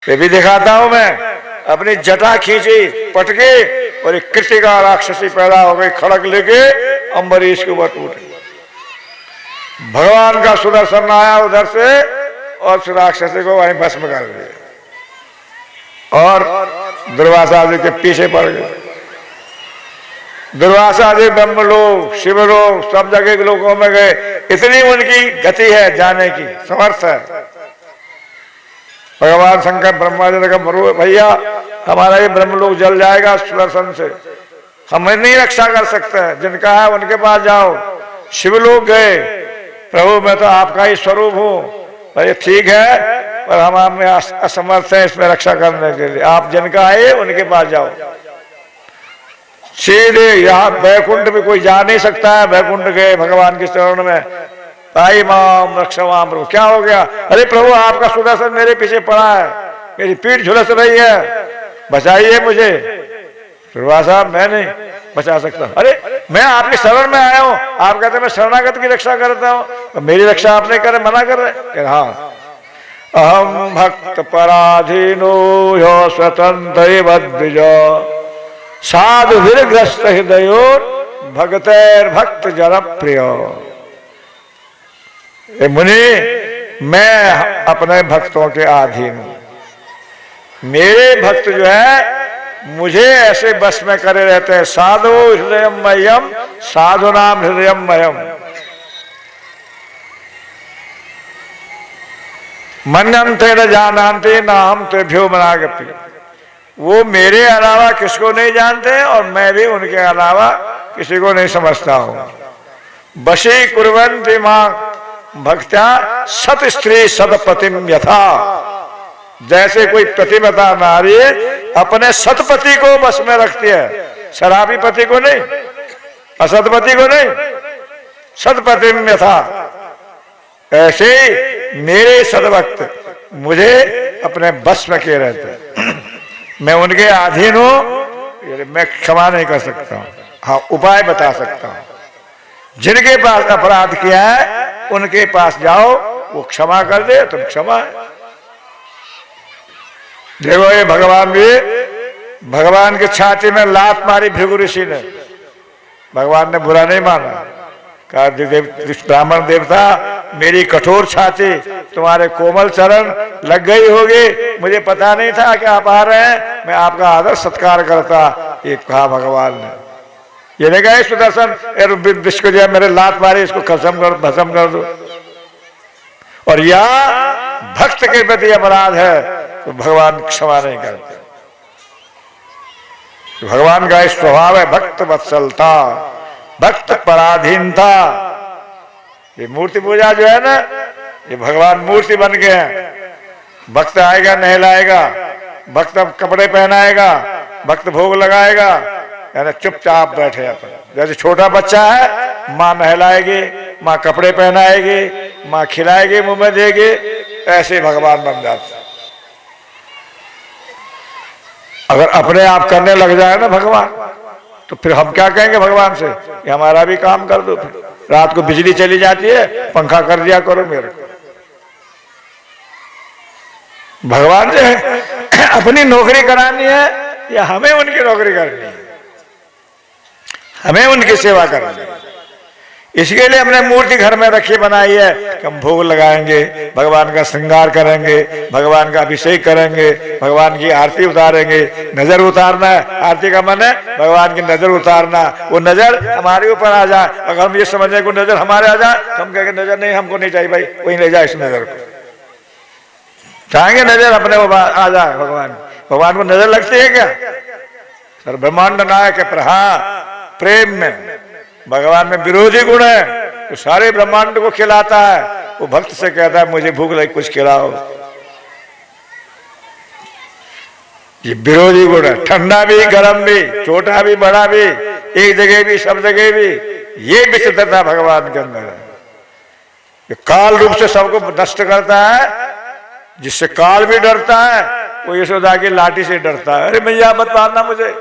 ये भी दिखाता हूं मैं। अपनी जटा खींची पटके और एक कृतिका राक्षसी पैदा हो गई, खड़क लेके अम्बरीश के ऊपर टूट गई। भगवान का सुदर्शन आया उधर से और उस राक्षसी को वहीं भस्म कर दिया और दुर्वासा जी के पीछे पड़ गए। दुर्वासा जी ब्रह्मलोक शिवलोक सब जगह के लोगों में गए, इतनी उनकी गति है जाने की, समर्थ है। भगवान शंकर ब्रह्मा जी ने कहा भैया हमारा ये ब्रह्मलोक जल जाएगा सुदर्शन से, हम नहीं रक्षा कर सकते हैं, जिनका है उनके पास जाओ। शिवलोक गए, प्रभु मैं तो आपका ही स्वरूप हूं, अरे ठीक है पर हम में असमर्थ हैं इसमें रक्षा करने के लिए, आप जिनका है उनके पास जाओ। सीधे यहाँ बैकुंठ में कोई जा नहीं सकता है, बैकुंठ गए भगवान के चरण में, ताई माम रक्षमाम प्रभु। क्या हो गया? अरे प्रभु आपका सुदर्शन मेरे पीछे पड़ा है, मेरी पीठ झुलस रही है, बचाइए मुझे। दुर्वासा मैं नहीं बचा सकता। अरे मैं आपके शरण में आया हूं, आप कहते मैं शरणागत की रक्षा करता हूं, तो मेरी रक्षा आपने करे मना कर रहे? हाँ, अहम भक्त पराधीनो यो स्वतंत्र साधु विरग्रस्त हृदयो भगतैर भक्त जन प्रिय। मुनि मैं अपने भक्तों के अधीन हूं, मेरे भक्त जो है मुझे ऐसे बस में करे रहते हैं। साधु हृदयमयम साधु नाम हृदयमयम मन्यन्ते न जानते न हम तेभ्यो मनागपि। वो मेरे अलावा किसको नहीं जानते और मैं भी उनके अलावा किसी को नहीं समझता हूं। बशी कुर्वन्ति मां भक्त्या सत स्त्री सतपतिम यथा। जैसे कोई पतिव्रता नारी अपने सतपति को बस में रखती है, शराबी पति को नहीं, असतपति को नहीं, सतपतिम यथा, ऐसे मेरे सदभक्त मुझे अपने बस में किए रहते हैं। मैं उनके अधीन हूं, मैं क्षमा नहीं कर सकता हूं। हाँ उपाय बता सकता हूं। जिनके पास अपराध किया है उनके पास जाओ, वो क्षमा कर दे, तुम क्षमा है। देखो ये भगवान भी, भगवान की छाती में लात मारी भृगु ऋषि ने, भगवान ने बुरा नहीं माना, कहा ब्राह्मण देवता मेरी कठोर छाती तुम्हारे कोमल चरण लग गई होगी, मुझे पता नहीं था कि आप आ रहे हैं, मैं आपका आदर सत्कार करता, ये कहा भगवान ने। ये नहीं कहा सुदर्शन विश्व जो मेरे लात मारे इसको भस्म कर दो। और या भक्त के प्रति अपराध है तो भगवान क्षमा नहीं करते। तो भगवान का इस स्वभाव है भक्त वत्सलता, भक्त पराधीनता। ये मूर्ति पूजा जो है ना, ये भगवान मूर्ति बन गए हैं। भक्त आएगा नहलाएगा, भक्त कपड़े पहनाएगा, भक्त भोग लगाएगा, यानी चुपचाप बैठे अपन। जैसे छोटा बच्चा है, माँ नहलाएगी, माँ कपड़े पहनाएगी, माँ खिलाएगी, मुंह में देगी, ऐसे भगवान बन जाते। अगर अपने आप करने लग जाए ना भगवान, तो फिर हम क्या कहेंगे भगवान से कि हमारा भी काम कर दो। फिर रात को बिजली चली जाती है, पंखा कर दिया करो मेरे को। भगवान से अपनी नौकरी करानी है या हमें उनकी नौकरी करनी है? हमें उनकी सेवा करनी है। इसके लिए हमने मूर्ति घर में रखी बनाई है कि हम भोग लगाएंगे, भगवान का श्रृंगार करेंगे, भगवान का अभिषेक करेंगे, भगवान की आरती उतारेंगे। नजर उतारना है, आरती का मन है भगवान की नजर उतारना। वो नजर हमारे ऊपर आ जाए, अगर हम ये समझे को नजर हमारे आ जाए तो हम कहेंगे नजर नहीं हमको नहीं चाहिए भाई, कोई ले जाए इस नजर को। चाहेंगे नजर अपने आ जाए भगवान, भगवान को नजर लगती है क्या? सर ब्रह्मांड नायक है, पर हाँ प्रेम में भगवान में विरोधी गुण है, तो सारे ब्रह्मांड को खिलाता है। वो भक्त से कहता है मुझे भूख लगी कुछ खिलाओ। ये विरोधी गुण है, ठंडा भी गर्म भी, छोटा भी बड़ा भी, एक जगह भी सब जगह भी, ये विचित्रता भगवान के अंदर है। ये काल रूप से सबको नष्ट करता है, जिससे काल भी डरता है, वो यशोदा की लाठी से डरता है। अरे मैया मत मारना मुझे।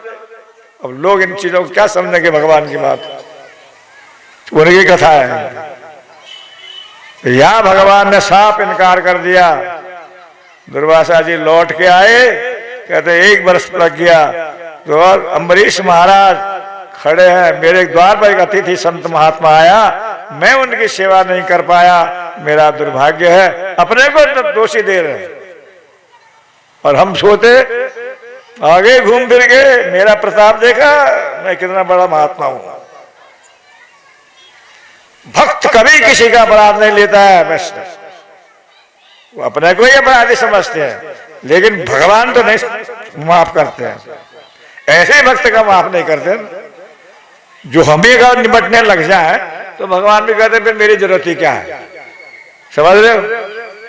अब लोग इन चीजों को क्या समझेंगे भगवान की बात? उनकी कथा है। या भगवान ने साफ इनकार कर दिया, दुर्वासा जी लौट के आए, कहते 1 वर्ष लग गया। तो और अम्बरीश महाराज खड़े हैं, मेरे द्वार पर एक अतिथि संत महात्मा आया, मैं उनकी सेवा नहीं कर पाया, मेरा दुर्भाग्य है। अपने को दोषी दे रहे हैं और हम सोते आगे घूम फिर के मेरा प्रताप देखा, मैं कितना बड़ा महात्मा हूं। भक्त कभी किसी का अपराध नहीं लेता है, बस वो अपने को ही अपराधी समझते हैं, लेकिन भगवान तो नहीं माफ करते हैं। ऐसे भक्त का माफ नहीं करते, जो हमें का निपटने लग जाए तो भगवान भी कहते फिर मेरी जरूरत ही क्या है। समझ रहे हो?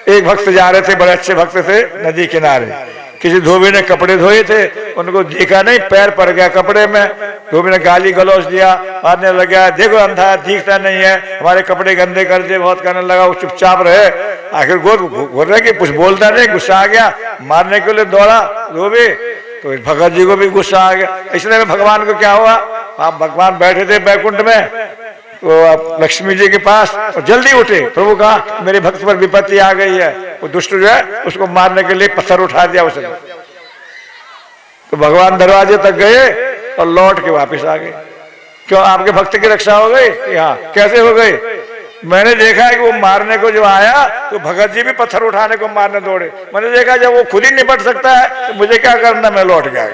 एक भक्त जा रहे थे, बड़े अच्छे भक्त थे, नदी किनारे, किसी धोबी ने कपड़े धोए थे, उनको देखा नहीं, पैर पड़ गया कपड़े में, धोबी ने गाली गलौज दिया, मारने लग गया, देखो अंधा दिखता नहीं है, हमारे कपड़े गंदे कर दिए, बहुत कहने लगा। वो चुपचाप रहे, आखिर बोल रहे कि कुछ बोलता नहीं, गुस्सा आ गया, मारने के लिए दौड़ा धोबी, तो भगत जी को भी गुस्सा आ गया। इसलिए भगवान को क्या हुआ, आप भगवान बैठे थे बैकुंठ में, तो आप लक्ष्मी जी के पास और जल्दी उठे, प्रभु कहा मेरे भक्त पर विपत्ति आ गई है, वो दुष्ट जो है उसको मारने के लिए पत्थर उठा दिया उसने। तो भगवान दरवाजे तक गए और लौट के वापस आ गए। क्यों? आपके भक्त की रक्षा हो गई? हाँ। कैसे हो गई? मैंने देखा है कि वो मारने को जो आया तो भगत जी भी पत्थर उठाने को मारने दौड़े। मैंने देखा जब वो खुद ही निपट सकता है तो मुझे क्या करना, मैं लौट गया।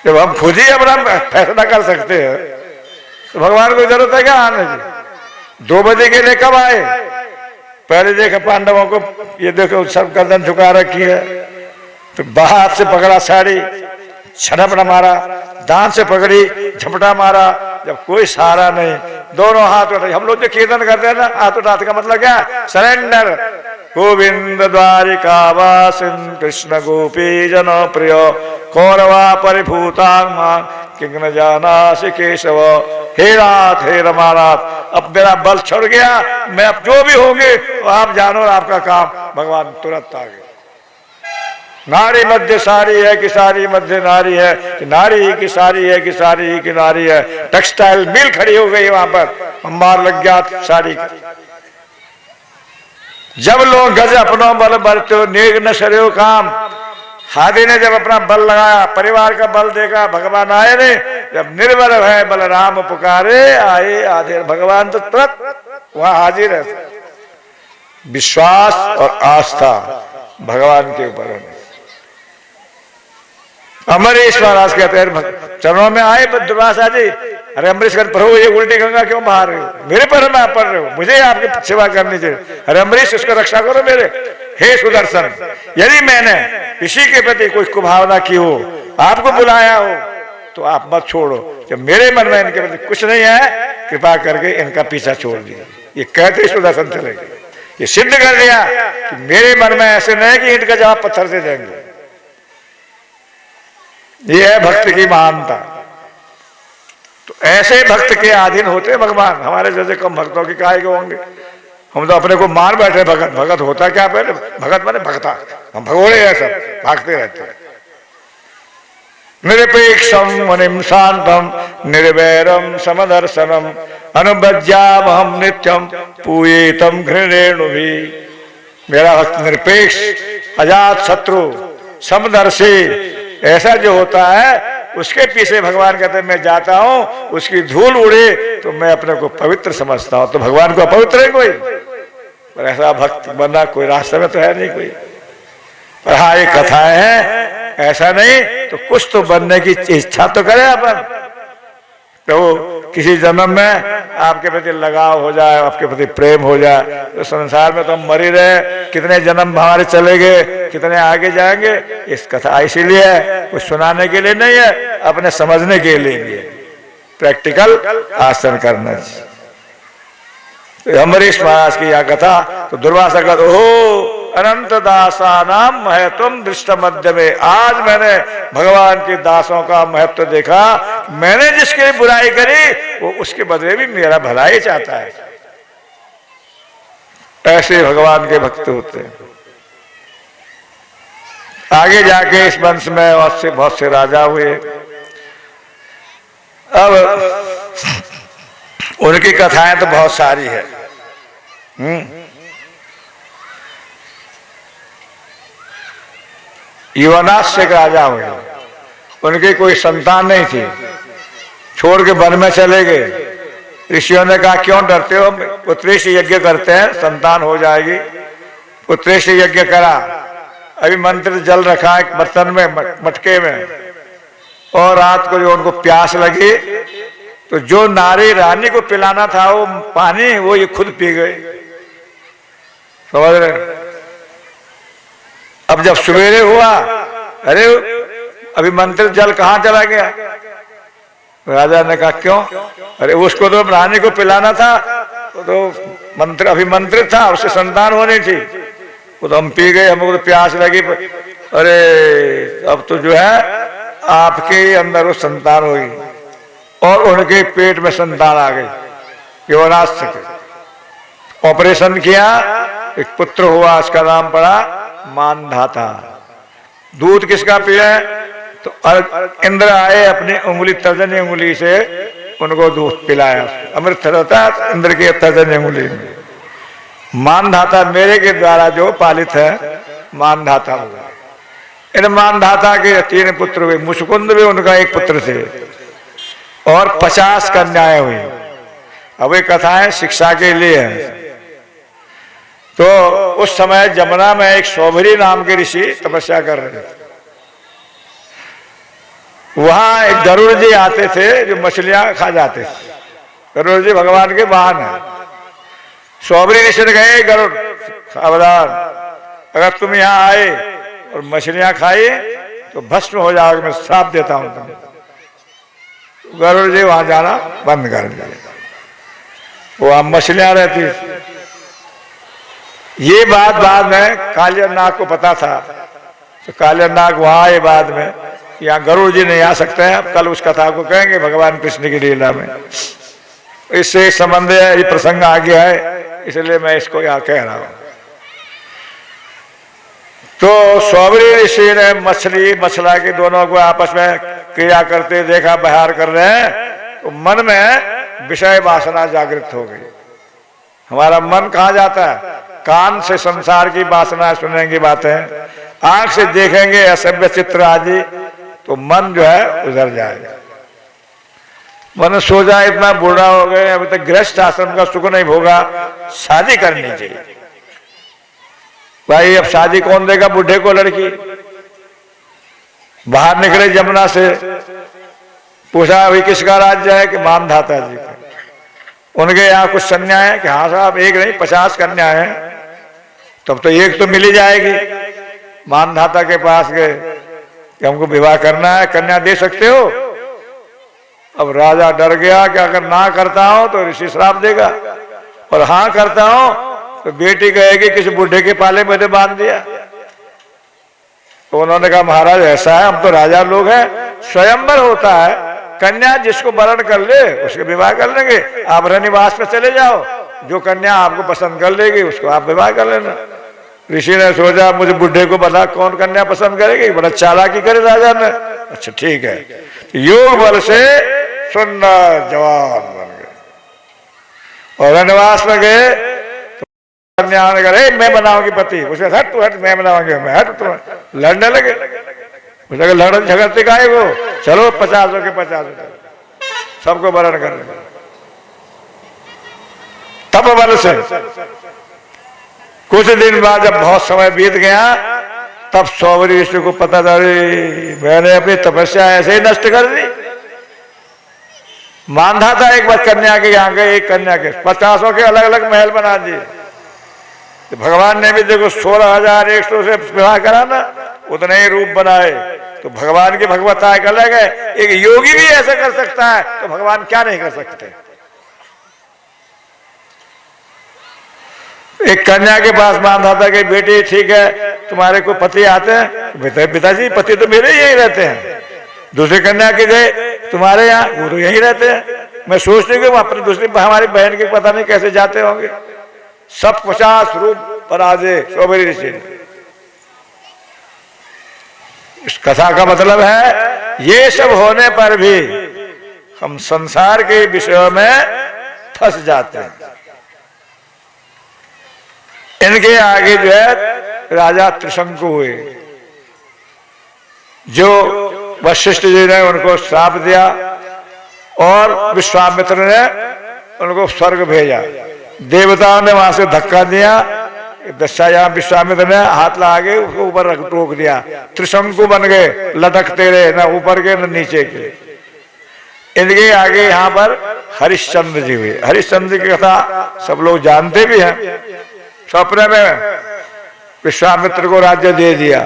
जब हम खुद ही अपना फैसला कर सकते हैं तो भगवान को जरूरत है क्या आने की? 2 बजे के लिए कब आए? पहले देखा पांडवों को, ये देखो सब गर्दन झुका रखी है, तो हाथ से पकड़ा साड़ी, छनपड़ा मारा, दांत से पकड़ी, झपटा मारा, जब कोई सहारा नहीं, दोनों हाथ उठाए। हम लोग जो कीर्तन करते हैं ना, हाथ उठाते का मतलब क्या? सरेंडर। गोविंद द्वारिका वासिन कृष्ण गोपी जन प्रिय कौरवा परिभूतांग किंग न जाना से केशव। हे नाथ, हे रमानाथ, अब मेरा बल छोड़ गया, मैं अब जो भी होंगे तो आप जानो, आपका काम। भगवान तुरंत आ गए। नारी मध्य सारी है कि सारी मध्य नारी है, कि नारी ही की सारी है कि सारी ही की नारी है। टेक्सटाइल मिल खड़ी हो गई वहां पर, अंबार लग गया साड़ी। जब लोग गज अपनो बल बरतो नेग न सरो काम। हादी ने जब अपना बल लगाया, परिवार का बल देखा, भगवान आए ने, जब निर्बल है बलराम पुकारे, आए आधे। भगवान तो तुरंत वहां हाजिर है। विश्वास और आस्था भगवान के ऊपर होने। अमरीश महाराज कहते हैं चरणों में आए दुर्वासा जी, अरे अमरीश कहते प्रभु ये उल्टी गंगा क्यों बहा रहे हो, मेरे पर में आप पढ़ रहे हो, मुझे आपकी सेवा करनी चाहिए। अरे अमरीश उसको रक्षा करो मेरे। हे सुदर्शन, यदि मैंने किसी के प्रति कोई कुभावना की हो, आपको बुलाया हो, तो आप मत छोड़ो। जब मेरे मन में इनके प्रति कुछ नहीं है, कृपा करके इनका पीछा छोड़ दिया। ये कहते सुदर्शन चले गए। ये सिद्ध कर दिया कि मेरे मन में ऐसे नहीं कि इनका जवाब पत्थर से देंगे। ये है भक्त की महानता। तो ऐसे भक्त के अधीन होते भगवान। हमारे जैसे कम भक्तों की काहे के होंगे? हम तो अपने को मार बैठे भगत। भगत होता क्या? पहले भगत माने भगता, हम भगोड़े हैं, सब भागते रहते हैं। निरपेक्षम मुनिम शांतम निर्वैरम समदर्शनम अनुबज्जामहम नित्यम पूयेतम घृणेणु भी। मेरा भक्त निरपेक्ष, अजात शत्रु, समदर्शी ऐसा जो होता है, उसके पीछे भगवान कहते हैं मैं जाता हूं, उसकी धूल उड़े तो मैं अपने को पवित्र समझता हूं। तो भगवान को अपवित्र है कोई? पर ऐसा भक्त बनना कोई रास्ते में तो है नहीं कोई। पर हाँ, ये कथाएं हैं, ऐसा नहीं तो कुछ तो बनने की इच्छा तो करें अपन। तो किसी जन्म में आपके प्रति लगाव हो जाए, आपके प्रति प्रेम हो जाए, तो संसार में तो हम मर ही रहे। कितने जन्म हमारे चले गए, कितने आगे जाएंगे। इस कथा इसीलिए कुछ सुनाने के लिए नहीं है, अपने समझने के लिए प्रैक्टिकल आसन करना चाहिए। तो अम्बरीश महाराज की यह कथा, तो दुर्वासा का ओहो अनंत दासा नाम महत्वम दृष्ट मध्य में। आज मैंने भगवान के दासों का महत्व देखा। मैंने जिसके बुराई करी वो उसके बदले भी मेरा भलाई चाहता है। ऐसे भगवान के भक्त होते हैं। आगे जाके इस वंश में बहुत से राजा हुए। अब उनकी कथाएं तो बहुत सारी है। युवनाश से राजा हुए। उनकी कोई संतान नहीं थी, छोड़ के वन में चले गए। ऋषियों ने कहा क्यों डरते हो, पुत्री से यज्ञ करते हैं, संतान हो जाएगी। पुत्री से यज्ञ करा, अभी मंत्र जल रखा एक बर्तन में, मटके में, और रात को जो उनको प्यास लगी तो जो नारी रानी को पिलाना था वो पानी, वो ये खुद पी गए। समझ रहे? अब जब सवेरे हुआ, अरे अभी मंत्र जल कहाँ चला गया? राजा ने कहा क्यों? अरे उसको तो रानी को पिलाना था, तो मंत्र अभिमंत्रित था, उससे संतान होनी थी, वो तो हम पी गए, हमको तो प्यास लगी। अरे अब तो जो है आपके अंदर वो संतान हुई और उनके पेट में संतान आ गई। युवराज से ऑपरेशन किया, एक पुत्र हुआ, उसका नाम पड़ा मानधाता। दूध किसका पिया? तो इंद्र आए, अपनी उंगली तर्जनी उंगली से उनको दूध पिलाया। अमृत रहता इंद्र की तर्जनी उंगली में। मानधाता मेरे के द्वारा जो पालित है, मानधाता हुआ। इन मानधाता के 3 पुत्र हुए। मुचकुंद भी उनका एक पुत्र थे और 50 कन्याएं हुई। अब ये कथाएं शिक्षा के लिए है। तो उस समय जमुना में एक सौभरी नाम के ऋषि तपस्या कर रहे थे। वहां एक गरुड़ जी आते थे जो मछलियां खा जाते थे। गरुड़ जी भगवान के वाहन है। सौभरी ऋषि ने कहे गरुड़ सावधान, अगर तुम यहाँ आए और मछलियां खाई तो भस्म हो जाओगे, मैं श्राप देता हूं तुम्हें। गरुड़ जी वहां जाना बंद कर दिया। वहां मछलियां रहती। ये बात बाद में कालिया नाग को पता था, तो कालिया नाग वहां आए बाद में, यहाँ गरुड़ जी नहीं आ सकते हैं। अब कल उस कथा को कहेंगे भगवान कृष्ण की लीला में। इससे संबंध है, ये प्रसंग आ गया है, इसलिए मैं इसको यहाँ कह रहा हूं। तो सौभरी ऋषि ने मछली मछला के दोनों को आपस में क्रिया करते देखा, बहार कर रहे हैं, तो मन में विषय वासना जागृत हो गई। हमारा मन कहाँ जाता है? कान से संसार की वासना सुनेंगे बातें, आंख से देखेंगे असभ्य चित्र आदि, तो मन जो है उधर जाएगा। मन सो जाए इतना बूढ़ा हो गए, अभी तक गृहस्थ आश्रम का सुख नहीं भोगा, शादी करनी चाहिए। भाई अब शादी कौन देगा बूढ़े को लड़की? बाहर निकले जमुना से, पूछा अभी किसका राज्य है? कि मानधाता जी का। उनके यहाँ कुछ कन्या है? कि हाँ साहब, एक नहीं 50 कन्या है। तब तो एक तो मिल ही जाएगी। मानधाता के पास गए कि हमको विवाह करना है, कन्या दे सकते हो? अब राजा डर गया कि अगर ना करता हूं तो ऋषि श्राप देगा, और हाँ करता हूं तो बेटी कहेगी किसी बूढ़े के पाले में तो बांध दिया। तो उन्होंने कहा महाराज ऐसा है, हम तो राजा लोग हैं, स्वयंवर होता है, कन्या जिसको वरण कर ले उसके विवाह कर लेंगे, आप रनिवास में चले जाओ, जो कन्या आपको पसंद कर लेगी उसको आप विवाह कर लेना। ऋषि ने सोचा मुझे बूढ़े को बता कौन कन्या पसंद करेगी, बड़ा चालाकी करे राजा ने। अच्छा ठीक है, योग बल से सुंदर जवान बन गए और रनिवास में गए। तो कन्या ने कहा मैं बनाऊंगी पति, उसे हट तू हट, मैं बनाऊंगी, मैं हट तू, लड़ने लगे। उसे लड़ झगड़ते गाए वो, चलो 50 के 50 सबको वरण कर लेंगे। तप बल से कुछ दिन बाद जब बहुत समय बीत गया, तब सौभरी ऋषि को पता था मैंने अपनी तपस्या ऐसे ही नष्ट कर दी। मानधाता एक बार कन्या के यहाँ गए, एक कन्या के 50 के अलग अलग महल बना दिए। तो भगवान ने भी देखो 16,100 से विवाह करा ना, उतने ही रूप बनाए। तो भगवान की भगवता एक अलग है। एक योगी भी ऐसा कर सकता है, तो भगवान क्या नहीं कर सकते। एक कन्या के पास मानधाता के बेटी ठीक है तुम्हारे को पति आते हैं? पिताजी पति तो मेरे यही रहते हैं। दूसरी कन्या की गए तुम्हारे यहाँ, वो तो यही रहते हैं। मैं सोचती हूँ अपनी दूसरी हमारी बहन के पता नहीं कैसे जाते होंगे। सब 50 रूप पराजे सौभरी ऋषि। इस कथा का मतलब है ये सब होने पर भी हम संसार के विषयों में फंस जाते हैं। इनके आगे जो है राजा त्रिशंकु हुए। जो वशिष्ठ जी ने उनको श्राप दिया और विश्वामित्र ने उनको स्वर्ग भेजा। देवताओं ने वहां से धक्का दिया, दशायाम विश्वामित्र ने हाथ लगा के उसको ऊपर रोक दिया, त्रिशंकु बन गए, लटकते रहे, न ऊपर के न नीचे के। इनके आगे यहाँ पर हरिश्चंद्र जी हुए। हरिश्चंद्र की कथा सब लोग जानते भी हैं। स्वप्न में विश्वामित्र को राज्य दे दिया,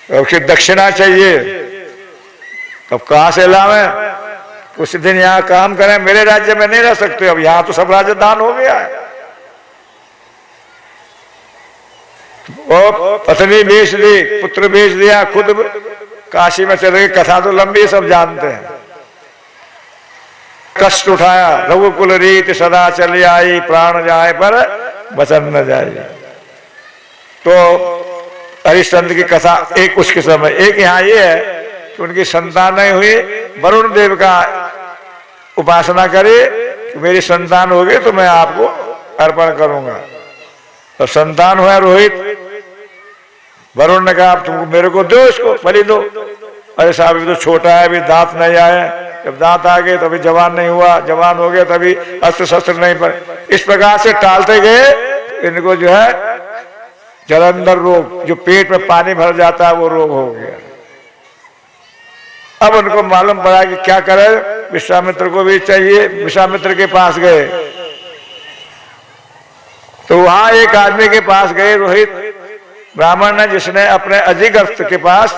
उसकी दक्षिणा चाहिए, अब कहां से लावे, कुछ दिन यहाँ काम करें, मेरे राज्य में नहीं रह सकते, अब यहाँ तो सब राज्य दान हो गया है। वो पत्नी बेच दी, पुत्र बेच दिया, खुद काशी में चले गए। कथा तो लंबी, सब जानते हैं। कष्ट उठाया, रघुकुल रीत सदा चली आई, प्राण जाए पर वचन न जाए। तो हरिश्चंद्र की कथा एक उसके समय, एक यहाँ ये है कि उनकी संतान नहीं हुई, वरुण देव का उपासना करे कि मेरी संतान होगी तो मैं आपको अर्पण करूंगा। तो संतान हुआ रोहित, वरुण ने कहा आप तुमको मेरे को दो, इसको बलि दो। अरे साहब ये तो छोटा है, अभी दांत नहीं आए, जब दांत आ गए तभी जवान नहीं हुआ, जवान हो गए तभी अस्त्र शस्त्र नहीं पर। इस प्रकार से टालते गए, इनको जो है जलंधर रोग, जो पेट में पानी भर जाता है, वो रोग हो गया। अब उनको मालूम पड़ा कि क्या करे, विश्वामित्र को भी चाहिए। विश्वामित्र के पास गए तो वहां एक आदमी के पास गए, रोहित ब्राह्मण ने, जिसने अपने अजिगर्थ के पास,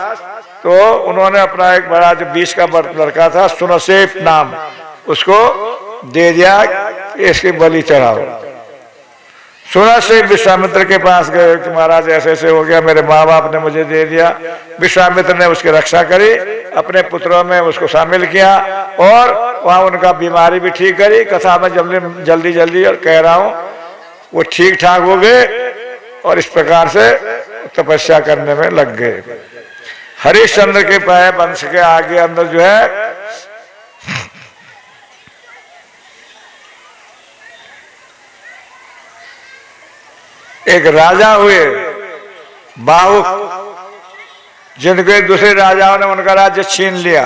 तो उन्होंने अपना एक बड़ा जो 20 का लड़का था, सुनसेप नाम, उसको दे दिया कि इसकी बलि चढ़ाओ। सुनसेप विश्वामित्र के पास गए कि महाराज ऐसे ऐसे हो गया, मेरे माँ बाप ने मुझे दे दिया। विश्वामित्र ने उसकी रक्षा करी, अपने पुत्रों में उसको शामिल किया और वहां उनका बीमारी भी ठीक करी। कथा में जल्दी जल्दी कह रहा हूं, वो ठीक ठाक हो गए और इस प्रकार से तपस्या करने में लग गए। हरिश्चंद्र के पाए वंश के आगे अंदर जो है एक राजा हुए बाहुक, जिनके दूसरे राजाओं ने उनका राज्य छीन लिया।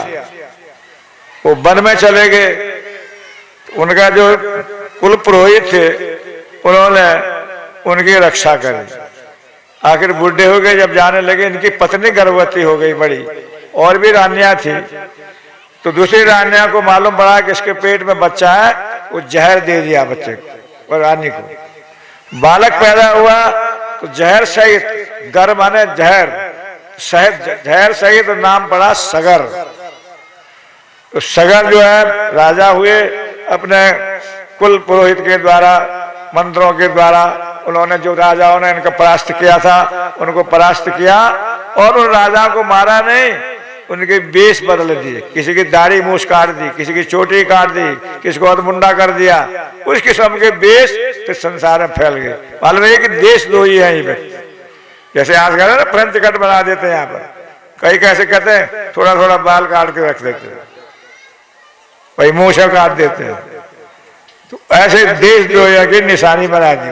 वो वन में चले गए, उनका जो कुल पुरोहित थे उन्होंने उनकी रक्षा करी। आखिर बूढ़े हो गए, जब जाने लगे, इनकी पत्नी गर्भवती हो गई बड़ी, और भी रानियां थी। तो दूसरी रानियां को मालूम पड़ा कि इसके पेट में बच्चा है, वो जहर दे दिया बच्चे को और रानी को। बालक पैदा हुआ तो जहर सहित, गर माने जहर, जहर सहित तो नाम पड़ा सगर। तो सगर जो है राजा हुए, अपने कुल पुरोहित के द्वारा, मंत्रों के द्वारा उन्होंने, जो राजाओं ने इनका परास्त किया था, उनको परास्त किया और उन राजा को मारा नहीं, उनके वेश बदल दिए। किसी की दाढ़ी मूछ काट दी, किसी की चोटी काट दी, किसी को अधमुंडा कर दिया। उस किस्म के वेश तो संसार में फैल गए। मालूम है कि देश दो ही है ये, जैसे आज कह रहे ना फ्रेंच कट बना देते हैं यहाँ पर, कई कैसे कहते हैं थोड़ा थोड़ा बाल काट के रख देते हैं, वही मूछ काट देते हैं। तो ऐसे देश द्रोह की निशानी बना दी।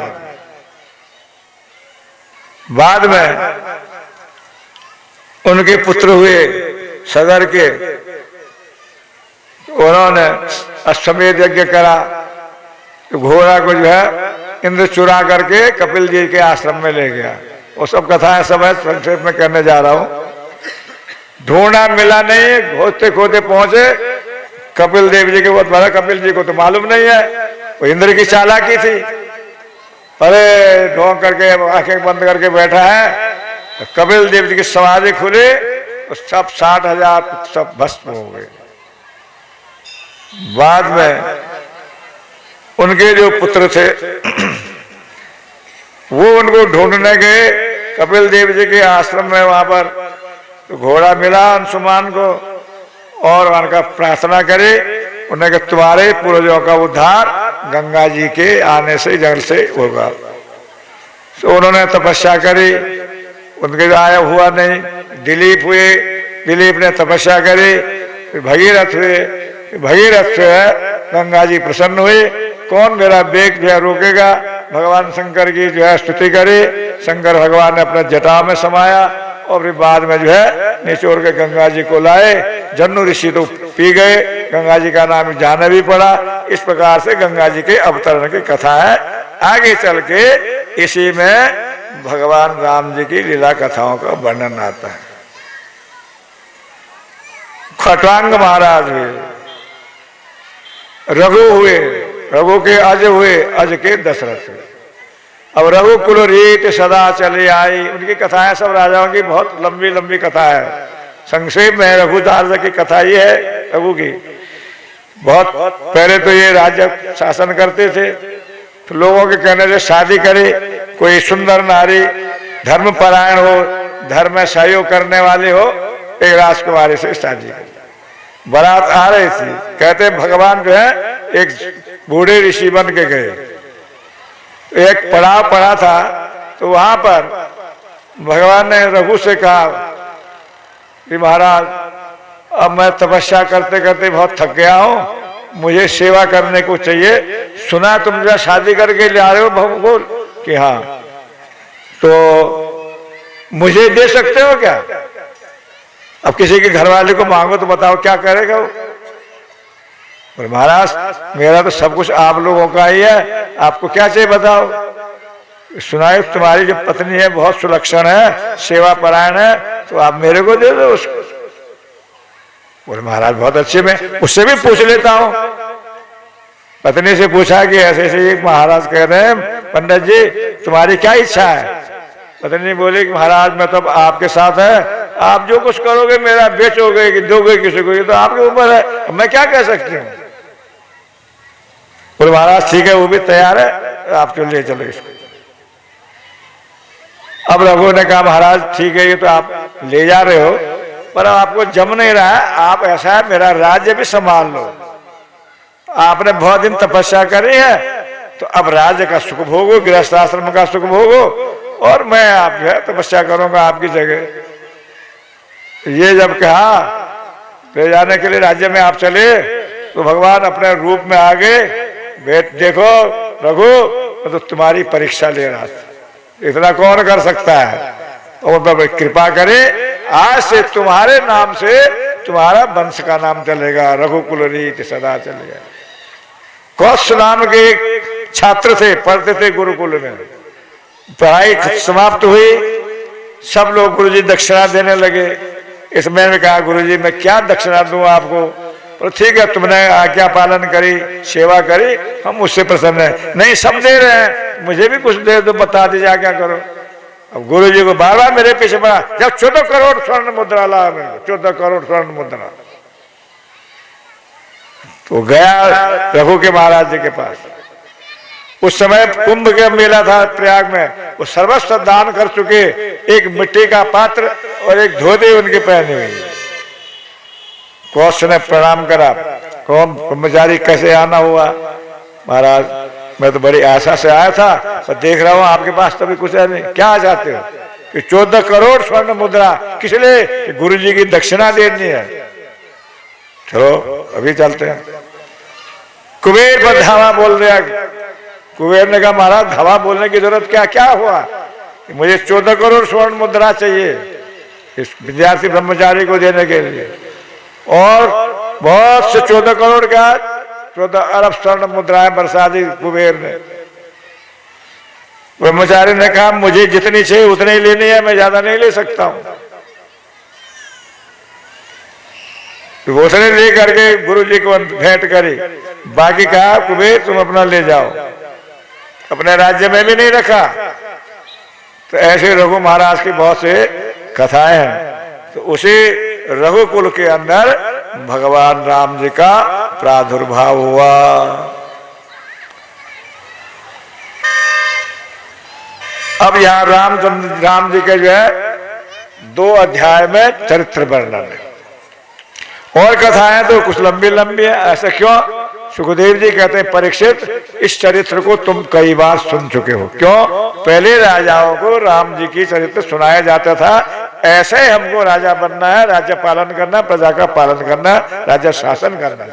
बाद में उनके पुत्र हुए सगर के, उन्होंने अश्वमेध यज्ञ करा। तो घोड़ा को जो है इंद्र चुरा करके कपिल जी के आश्रम में ले गया। वो सब कथाएं सब है, संक्षेप में कहने जा रहा हूं। ढूंढा मिला नहीं, खोदते खोदते पहुंचे कपिल देव जी के। बहुत बड़ा, कपिल जी को तो मालूम नहीं है, वो इंद्र की चालाकी थी। अरे ढोंग करके आंखें बंद करके बैठा है, कपिल देव जी की समाधि खुली, सब 60,000 सब भस्म हो गए। बाद में उनके जो पुत्र थे वो उनको ढूंढने गए कपिल देव जी के आश्रम में। वहां पर तो घोड़ा मिला अंशुमान को और उनका प्रार्थना करे, उन्हें कि तुम्हारे पूर्वजों का उद्धार गंगा जी के आने से, जल से होगा। तो उन्होंने तपस्या करी, उनके आया हुआ नहीं। दिलीप हुए, दिलीप ने तपस्या करी, फिर भगीरथ हुए, भगीरथ से गंगा जी प्रसन्न हुए। कौन मेरा बेग जो है रोकेगा? भगवान शंकर की जो है स्तुति करे। शंकर भगवान ने अपने जटा में समाया और फिर बाद में जो है निचोड़ के गंगा जी को लाए। जन्नू ऋषि तो पी गए, गंगा जी का नाम जाना भी पड़ा। इस प्रकार से गंगा जी के अवतरण की कथा है। आगे चल के इसी में भगवान राम जी की लीला कथाओं का वर्णन आता है। खट्वांग महाराज हुए, रघु हुए, रघु के अज हुए, अज के दशरथ हुए। अब रघुकुल रीत सदा चले आई, उनकी कथाएं सब राजाओं की बहुत लंबी लंबी कथा है। संक्षेप में रघुदास की कथा ये है। रघु की बहुत पहले तो ये राज्य शासन करते थे, तो लोगों के कहने से शादी करे, कोई सुंदर नारी धर्म परायण हो, धर्म में सहयोग करने वाले हो, एक राजकुमारी से शादी करी। बारात आ रही थी, कहते भगवान जो है एक बूढ़े ऋषि बन के गए। एक पड़ाव पड़ा था, तो वहां पर भगवान ने रघु से कहा कि महाराज अब मैं तपस्या करते करते बहुत थक गया हूं, मुझे सेवा करने को चाहिए। सुना तुम जो शादी करके ले आ रहे हो भगवान कि हाँ, तो मुझे दे सकते हो क्या? अब किसी के घर वाले को मांगो तो बताओ क्या करेगा वो? और महाराज मेरा तो सब कुछ आप लोगों का ही है, आपको क्या चाहिए बताओ। सुनाए तुम्हारी जो पत्नी है बहुत सुलक्षण है, सेवा परायण है, तो आप मेरे को दे दो उसको। बोले महाराज बहुत अच्छे, मैं उससे भी पूछ लेता हूँ। पत्नी से पूछा कि ऐसे ऐसे एक महाराज कह रहे हैं पंडित जी तुम्हारी क्या इच्छा है? पत्नी बोली कि महाराज मैं तो आपके साथ है, आप जो कुछ करोगे मेरा बेचोगे कि दोगे किसी को, ये तो आपके ऊपर है, मैं क्या कह सकती हूँ। बोले महाराज ठीक है, वो भी तैयार है, आप तो ले चलो इसको। अब रघु ने कहा महाराज ठीक है, ये तो आप ले जा रहे हो, पर आपको जम नहीं रहा है, आप ऐसा है मेरा राज्य भी संभाल लो। आपने बहुत दिन तपस्या करी है, तो अब राज्य का सुख भोगो, गृहस्थ आश्रम का सुख भोगो, और मैं आप जो है तपस्या करूंगा आपकी जगह। ये जब कहा ले जाने के लिए राज्य में आप चले, तो भगवान अपने रूप में आ गए। बेट देखो रघु, मैं तो तुम्हारी परीक्षा ले रहा था, इतना कौन कर सकता है, और कृपा करे आज से तुम्हारे नाम से तुम्हारा वंश का नाम चलेगा, रघुकुल रीत सदा चलेगा। कौश नाम के एक छात्र थे, पढ़ते थे गुरुकुल में, पढ़ाई समाप्त हुई, सब लोग गुरुजी दक्षिणा देने लगे। इसमें कहा गुरुजी मैं क्या दक्षिणा दूं आपको? तो ठीक है तुमने आज्ञा पालन करी, सेवा करी, हम उससे प्रसन्न है। नहीं सब दे रहे हैं, मुझे भी कुछ दे दो, बता दीजिए क्या करो। अब गुरुजी को बार बार मेरे पीछे पड़ा, जब 14 करोड़ स्वर्ण मुद्रा ला, मेरे 14 करोड़ स्वर्ण मुद्रा। तो गया रघु के महाराज जी के पास। उस समय कुंभ का मेला था प्रयाग में, वो सर्वस्व दान कर चुके, एक मिट्टी का पात्र और एक धोती उनके पहने हुए। कौश ने प्रणाम करा, कौन ब्रह्मचारी कैसे आना हुआ? महाराज मैं तो बड़ी आशा से आया था, पर देख रहा हूं आपके पास तो भी कुछ है नहीं। क्या चाहते हो? कि 14 करोड़ स्वर्ण मुद्रा, किस लिए? गुरु जी की दक्षिणा देनी है। चलो अभी चलते हैं। कुबेर पर धावा बोल दिया। कुबेर ने कहा महाराज धावा बोलने की जरूरत क्या, क्या हुआ? मुझे 14 करोड़ स्वर्ण मुद्रा चाहिए इस विद्यार्थी ब्रह्मचारी को देने के लिए, और बहुत से 14 करोड़ का 14 अरब स्वर्ण मुद्राएं बरसा दी कुबेर ने। ब्रह्मचारी ने कहा मुझे जितनी चाहिए उतनी ही लेनी है, मैं ज्यादा नहीं ले सकता हूं। तो उतने ले करके गुरु जी को भेंट करी, बाकी कहा कुबेर तुम अपना ले जाओ, अपने राज्य में भी नहीं रखा। तो ऐसे रघु महाराज की बहुत से कथाएं हैं। तो उसी रघुकुल के अंदर भगवान राम जी का प्रादुर्भाव हुआ। अब यहां राम जी के जो है 2 अध्याय में चरित्र वर्णन है, और कथाएं तो कुछ लंबी लंबी है। ऐसा क्यों? सुखदेव जी कहते हैं परीक्षित इस चरित्र को तुम कई बार सुन चुके हो। क्यों? पहले राजाओं को राम जी की चरित्र सुनाया जाता था, ऐसे हमको राजा बनना है, राज्य पालन करना, प्रजा का पालन करना, राज्य शासन करना।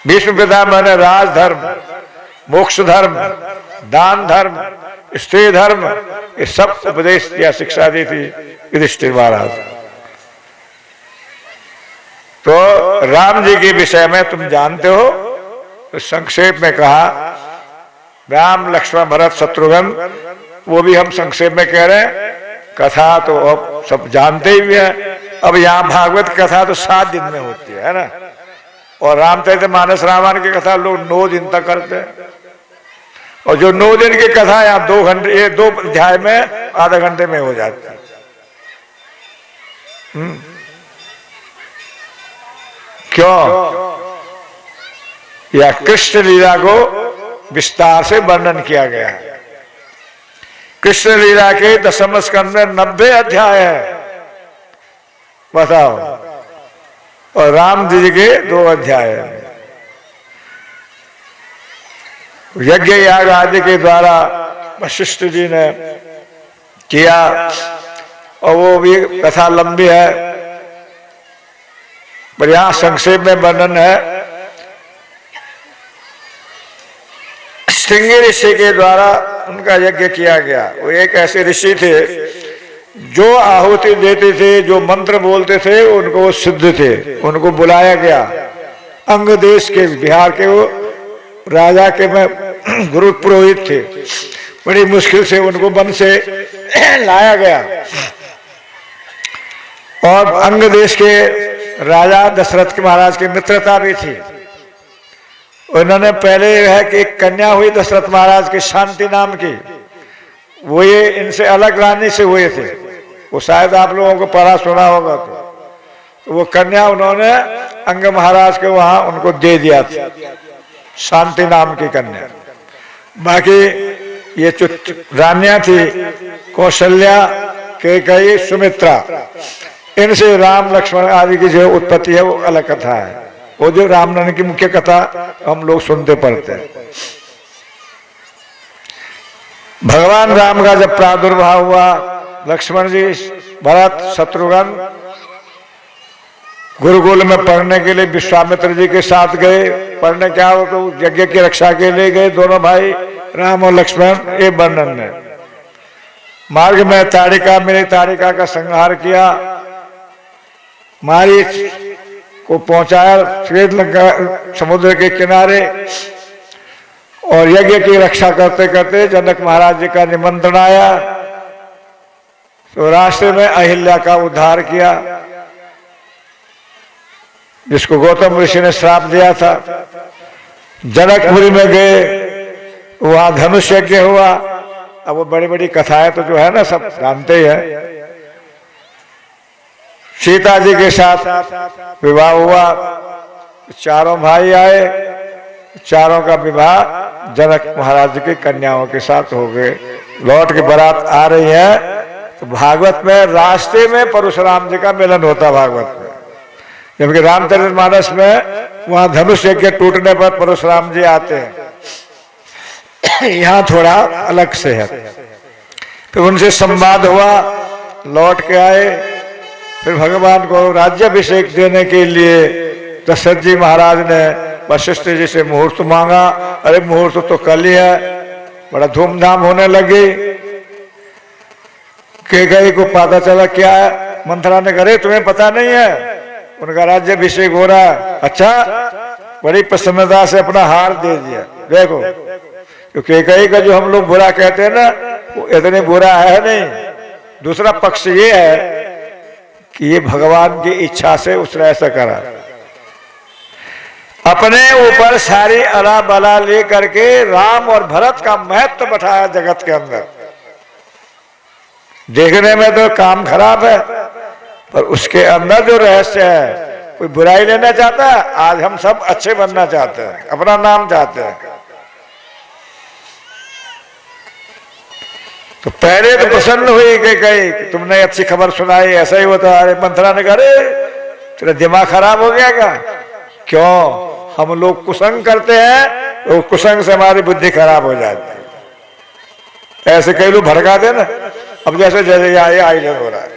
भीष्म पितामह ने राज धर्म, मोक्ष धर्म, दान धर्म, स्त्री धर्म, ये सब उपदेश या शिक्षा दी थी युधिष्ठिर महाराज। तो राम जी के विषय में तुम जानते हो, तो संक्षेप में कहा राम लक्ष्मण भरत शत्रुघ्न, वो भी हम संक्षेप में कह रहे हैं। कथा तो अब सब जानते ही हैं। अब यहाँ भागवत कथा तो 7 दिन में होती है ना, और रामचरितमानस रामायण की कथा लोग 9 दिन तक करते हैं। और जो 9 दिन की कथा यहाँ 2 घंटे 2 अध्याय में आधा घंटे में हो जाती है। क्यों? या कृष्ण लीला को विस्तार से वर्णन किया गया है। कृष्ण लीला के 10वें स्कंद में 90 अध्याय है, बताओ, और राम जी के 2 अध्याय है। यज्ञ याग आदि के द्वारा वशिष्ठ जी ने किया, और वो भी कथा लंबी है, पर यहां संक्षेप में वर्णन है। श्रृंगी ऋषि के द्वारा उनका यज्ञ किया गया। वो एक ऐसे ऋषि थे जो आहुति देते थे, जो मंत्र बोलते थे, उनको वो सिद्ध थे। उनको बुलाया गया, अंग देश के, बिहार के, वो राजा के में गुरु पुरोहित थे। बड़ी मुश्किल से उनको वन से लाया गया, और अंग देश के राजा दशरथ के महाराज की मित्रता भी थी। उन्होंने पहले है कि एक कन्या हुई दशरथ महाराज की, शांति नाम की, वो ये इनसे अलग रानी से हुए थे। वो शायद आप लोगों को पढ़ा सुना होगा। तो वो कन्या उन्होंने अंग महाराज के वहां उनको दे दिया था, शांति नाम की कन्या। बाकी ये जो रानियां थी, कौशल्या, कैकेयी, सुमित्रा, इनसे राम लक्ष्मण आदि की जो उत्पत्ति है वो अलग कथा है। वो जो रामनवमी की मुख्य कथा हम लोग सुनते पढ़ते हैं। भगवान राम का जब प्रादुर्भाव हुआ, लक्ष्मण जी, भरत, शत्रुघ्न गुरुकुल में पढ़ने के लिए विश्वामित्र जी के साथ गए। पढ़ने क्या हो तो यज्ञ की रक्षा के लिए गए दोनों भाई, राम और लक्ष्मण। ये वर्णन है। मार्ग में ताड़िका मिली, ताड़िका का संहार किया, मारीच को पहुंचाया श्वेत समुद्र के किनारे, और यज्ञ की रक्षा करते करते जनक महाराज जी का निमंत्रण आया, तो रास्ते में अहिल्या का उद्धार किया, जिसको गौतम ऋषि ने श्राप दिया था। जनकपुरी में गए, वहां धनुष यज्ञ हुआ। अब वो बड़ी बड़ी कथाएं तो जो है ना सब जानते हैं। सीता जी के साथ विवाह हुआ, चारों भाई आए, चारों का विवाह जनक महाराज जी की कन्याओं के साथ हो गए। लौट के बारात आ रही है, तो भागवत में रास्ते में परशुराम जी का मिलन होता भागवत में, जबकि रामचरितमानस में वहां धनुष यज्ञ टूटने पर परशुराम जी आते हैं। यहाँ थोड़ा अलग से है। फिर उनसे संवाद हुआ, लौट के आए। फिर भगवान को राज्याभिषेक देने के लिए दशरथ जी महाराज ने वशिष्ठ जी से मुहूर्त मांगा। अरे मुहूर्त तो कल ही है, बड़ा धूमधाम होने लगी। कैकेयी को पता चला, क्या है? मंथरा ने करे तुम्हें पता नहीं है, उनका राज्याभिषेक हो रहा है। अच्छा, बड़ी प्रसन्नता से अपना हार दे दिया। देखो, क्योंकि कैकेयी का जो हम लोग बुरा कहते हैं ना, वो इतने बुरा है नहीं। दूसरा पक्ष ये है कि ये भगवान की इच्छा से उसने ऐसा करा। अपने ऊपर सारी अला बला ले करके राम और भरत का महत्व बैठाया जगत के अंदर। देखने में तो काम खराब है, पर उसके अंदर जो रहस्य है, कोई बुराई लेना चाहता है। आज हम सब अच्छे बनना चाहते हैं, अपना नाम चाहते हैं। तो पहले तो प्रसन्न हुई कि तुमने अच्छी खबर सुनाई, ऐसा ही होता। अरे मंथरा ने कहा, तेरा दिमाग खराब हो गया क्या? क्यों? हम लोग कुसंग करते हैं, तो कुसंग से हमारी बुद्धि खराब हो जाती है। ऐसे कई लोग भड़काते ना। अब जैसे जैसे ये आयोजन हो रहा है,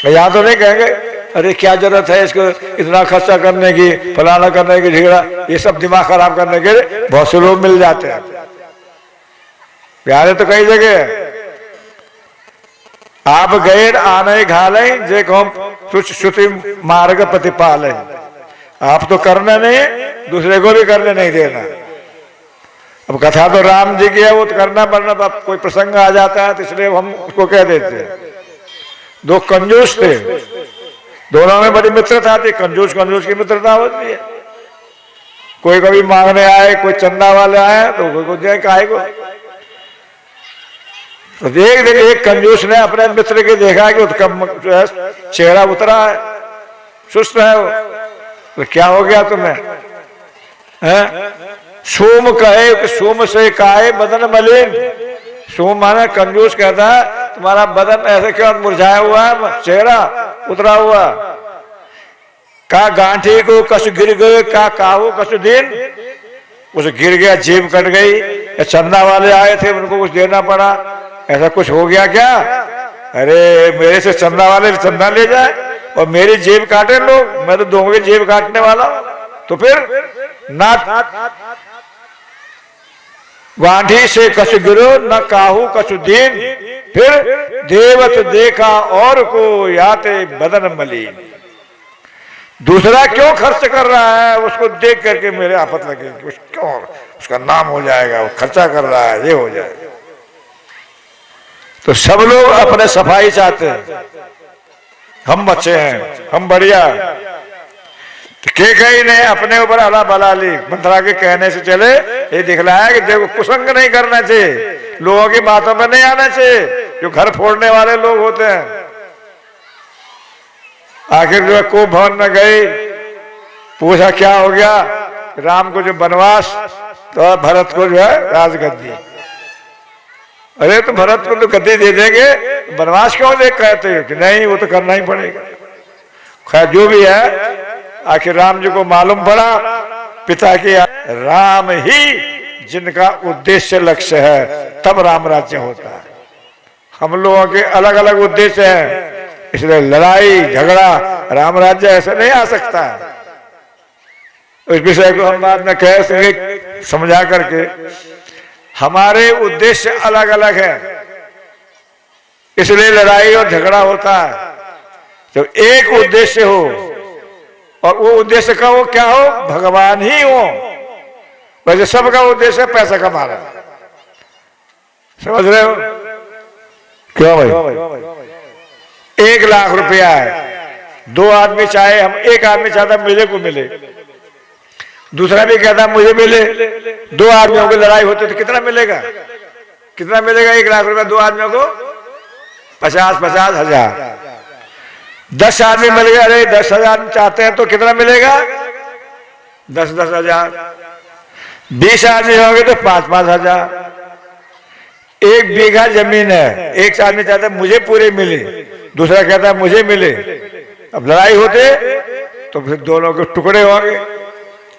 यहाँ तो नहीं कहेंगे अरे क्या जरूरत है इसको इतना खर्चा करने की, फलाना करने की, झगड़ा, ये सब दिमाग खराब करने के लिए बहुत से लोग मिल जाते हैं। प्यारे तो कई जगह है। आप गए आने घाले जे को तुझ श्रुति मार्ग प्रतिपाल है। आप तो करना नहीं, दूसरे को भी करने नहीं देना। अब कथा तो राम जी की है, वो तो करना पड़ना। अब कोई प्रसंग आ जाता है तो इसलिए हम उसको कह देते हैं। दो कंजूस थे, दोनों में बड़ी मित्रता थी। कंजूस कंजूस की मित्रता होती है। कोई कभी मांगने आए, कोई चंदा वाले आए तो कोई को दे काहे को। तो एक दिन एक कंजूस ने अपने मित्र के देखा कि जो है चेहरा उतरा है, सुस्त है वो। तो क्या हो गया तुम्हें? सोम कहे कि सोम से काहे बदन मलिन। सोम माने कंजूस कहता है तुम्हारा बदन ऐसे क्यों मुरझाया हुआ है, चेहरा उतरा हुआ। का गांठी को कस गिर गए, का काहू कस दिन। उसे गिर गया, जेब कट गई। या चंदा वाले आए थे, उनको कुछ देना पड़ा, ऐसा कुछ हो गया क्या? अरे मेरे से चंदा वाले चंदा ले जाए और मेरी जेब काटे लोग, मैं तो दोनों की जेब काटने वाला। तो फिर ना गांठी से कस गिरो न काहू कस दिन। फिर देवत देखा और को याते बदन मलिन। दूसरा क्यों खर्च कर रहा है, उसको देख करके मेरे आफत लगे। क्यों उसका नाम हो जाएगा, वो खर्चा कर रहा है, ये हो जाएगा। तो सब लोग अपने सफाई चाहते हैं, हम अच्छे हैं, हम बढ़िया। तो कई ने अपने ऊपर अला बला ली। मंत्रा के कहने से चले ये दिखलाया कि देखो कुसंग नहीं करना चाहिए, लोगों की बातों में नहीं आना चाहिए, जो घर फोड़ने वाले लोग होते हैं। आखिर जो है को भवन में गई, पूछा क्या हो गया? राम को जो बनवास, तो भरत को जो है राजगद्दी। अरे तो भरत को तो गद्दी दे देंगे, बनवास क्यों देख कहते हो? कि नहीं वो तो करना ही पड़ेगा। खैर जो भी है, आखिर राम जी को मालूम पड़ा पिता की राम ही जिनका उद्देश्य लक्ष्य है, तब राम राज्य होता है। हम लोगों के अलग अलग उद्देश्य हैं, इसलिए लड़ाई झगड़ा राम राज्य ऐसे नहीं आ सकता। इस विषय को हम बाद में कह सके समझा करके। हमारे उद्देश्य अलग अलग है, इसलिए लड़ाई और झगड़ा होता है। तो एक उद्देश्य हो, और वो उद्देश्य का वो क्या हो? भगवान ही हो। वैसे सबका उद्देश्य पैसा कमाना, समझ रहे हो? क्यों भाई? 1 लाख रुपया है, 2 आदमी चाहे, हम एक आदमी चाहता मुझे को मिले, दूसरा भी कहता मुझे मिले। 2 आदमियों की लड़ाई होती तो कितना मिलेगा? कितना मिलेगा 1 लाख रुपया 2 आदमियों को? 50-50 हजार। 10 आदमी मिल गए, अरे 10,000 चाहते हैं तो कितना मिलेगा? 10-10 हजार। 20 आदमी होंगे तो 5-5 हजार। 1 बीघा जमीन है, एक आदमी चाहता है मुझे पूरे मिले, दूसरा कहता है मुझे मिले। अब लड़ाई होते तो फिर दोनों के टुकड़े होंगे।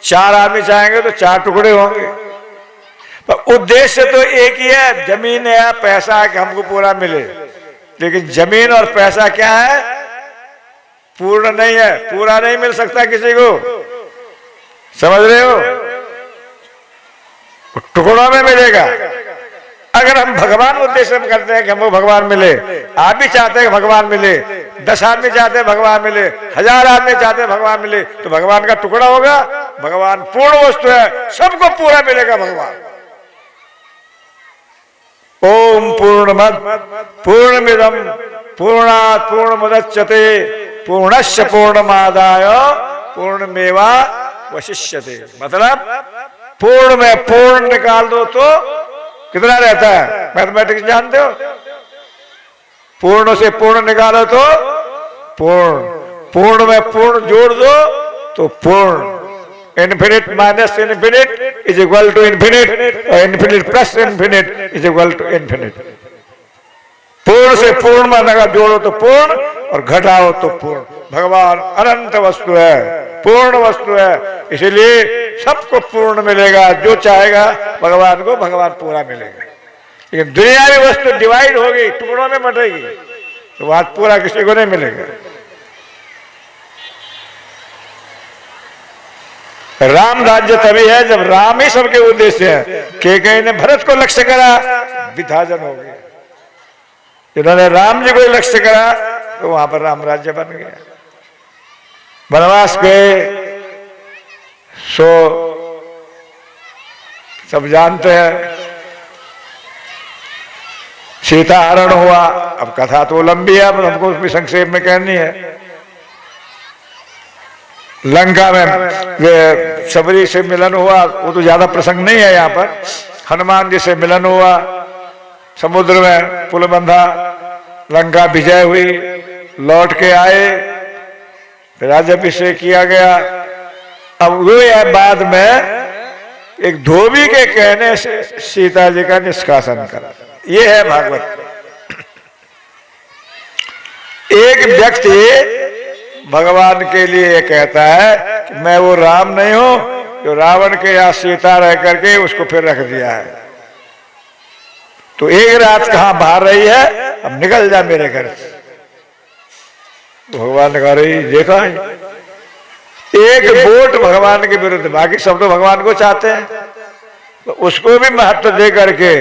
4 आदमी चाहेंगे तो 4 टुकड़े होंगे। पर उद्देश्य तो एक ही है, जमीन है, पैसा है कि हमको पूरा मिले। लेकिन जमीन और पैसा क्या है? पूर्ण नहीं है, पूरा नहीं मिल सकता किसी को, समझ रहे हो? टुकड़ों में मिलेगा। अगर हम भगवान उद्देश्य में करते हैं कि हमको भगवान मिले, आप भी चाहते हैं कि भगवान मिले, 10 आदमी चाहते हैं भगवान मिले, 1000 आदमी चाहते हैं भगवान मिले, तो भगवान का टुकड़ा होगा? भगवान पूर्ण वस्तु है, सबको पूरा मिलेगा भगवान। ओम पूर्णमद पूर्णमिदं पूर्णात् पूर्णमुदच्यते पूर्णस्य पूर्णमादाय पूर्णमेवावशिष्यते। मतलब पूर्ण में पूर्ण निकाल दो तो कितना रहता है? मैथमेटिक्स जानते हो? पूर्ण से पूर्ण निकालो तो पूर्ण, पूर्ण में पूर्ण जोड़ दो तो पूर्ण। Infinite minus infinite is equal to infinite, और infinite plus infinite is equal to infinite. पूर्ण से पूर्ण में जोड़ो तो पूर्ण, और घटाओ तो पूर्ण। भगवान अनंत वस्तु है, पूर्ण वस्तु है, इसीलिए सबको पूर्ण मिलेगा। जो चाहेगा भगवान को भगवान पूरा मिलेगा। लेकिन दुनियावी वस्तु डिवाइड होगी, टुकड़ों में बटेगी, तो वहां पूरा किसी को नहीं मिलेगा। राम राज्य तभी है जब राम ही सबके उद्देश्य है। केकई ने भरत को लक्ष्य करा, विभाजन हो गया। इन्होंने राम जी को लक्ष्य करा तो वहां पर राम राज्य बन गया। वनवास गए सो सब जानते हैं, सीता हरण हुआ। अब कथा तो लंबी है, अब हमको उसमें संक्षेप में कहनी है। लंका में सबरी से मिलन हुआ, वो तो ज्यादा प्रसंग नहीं है यहाँ पर। हनुमान जी से मिलन हुआ, समुद्र में पुल बंधा, लंका विजय हुई, लौट के आए, राज्याभिषेक किया गया। अब वो है बाद में एक धोबी के कहने से सीता जी का निष्कासन करा। ये है भागवत। एक व्यक्ति भगवान के लिए ये कहता है कि मैं वो राम नहीं हूं जो रावण के यहाँ सीता रह करके उसको फिर रख दिया है। तो एक रात कहां बाहर रही है, अब निकल जा मेरे घर से। भगवान ने कहा रही देखा है, एक वोट भगवान के विरुद्ध, बाकी सब तो भगवान को चाहते हैं, तो उसको भी महत्व दे करके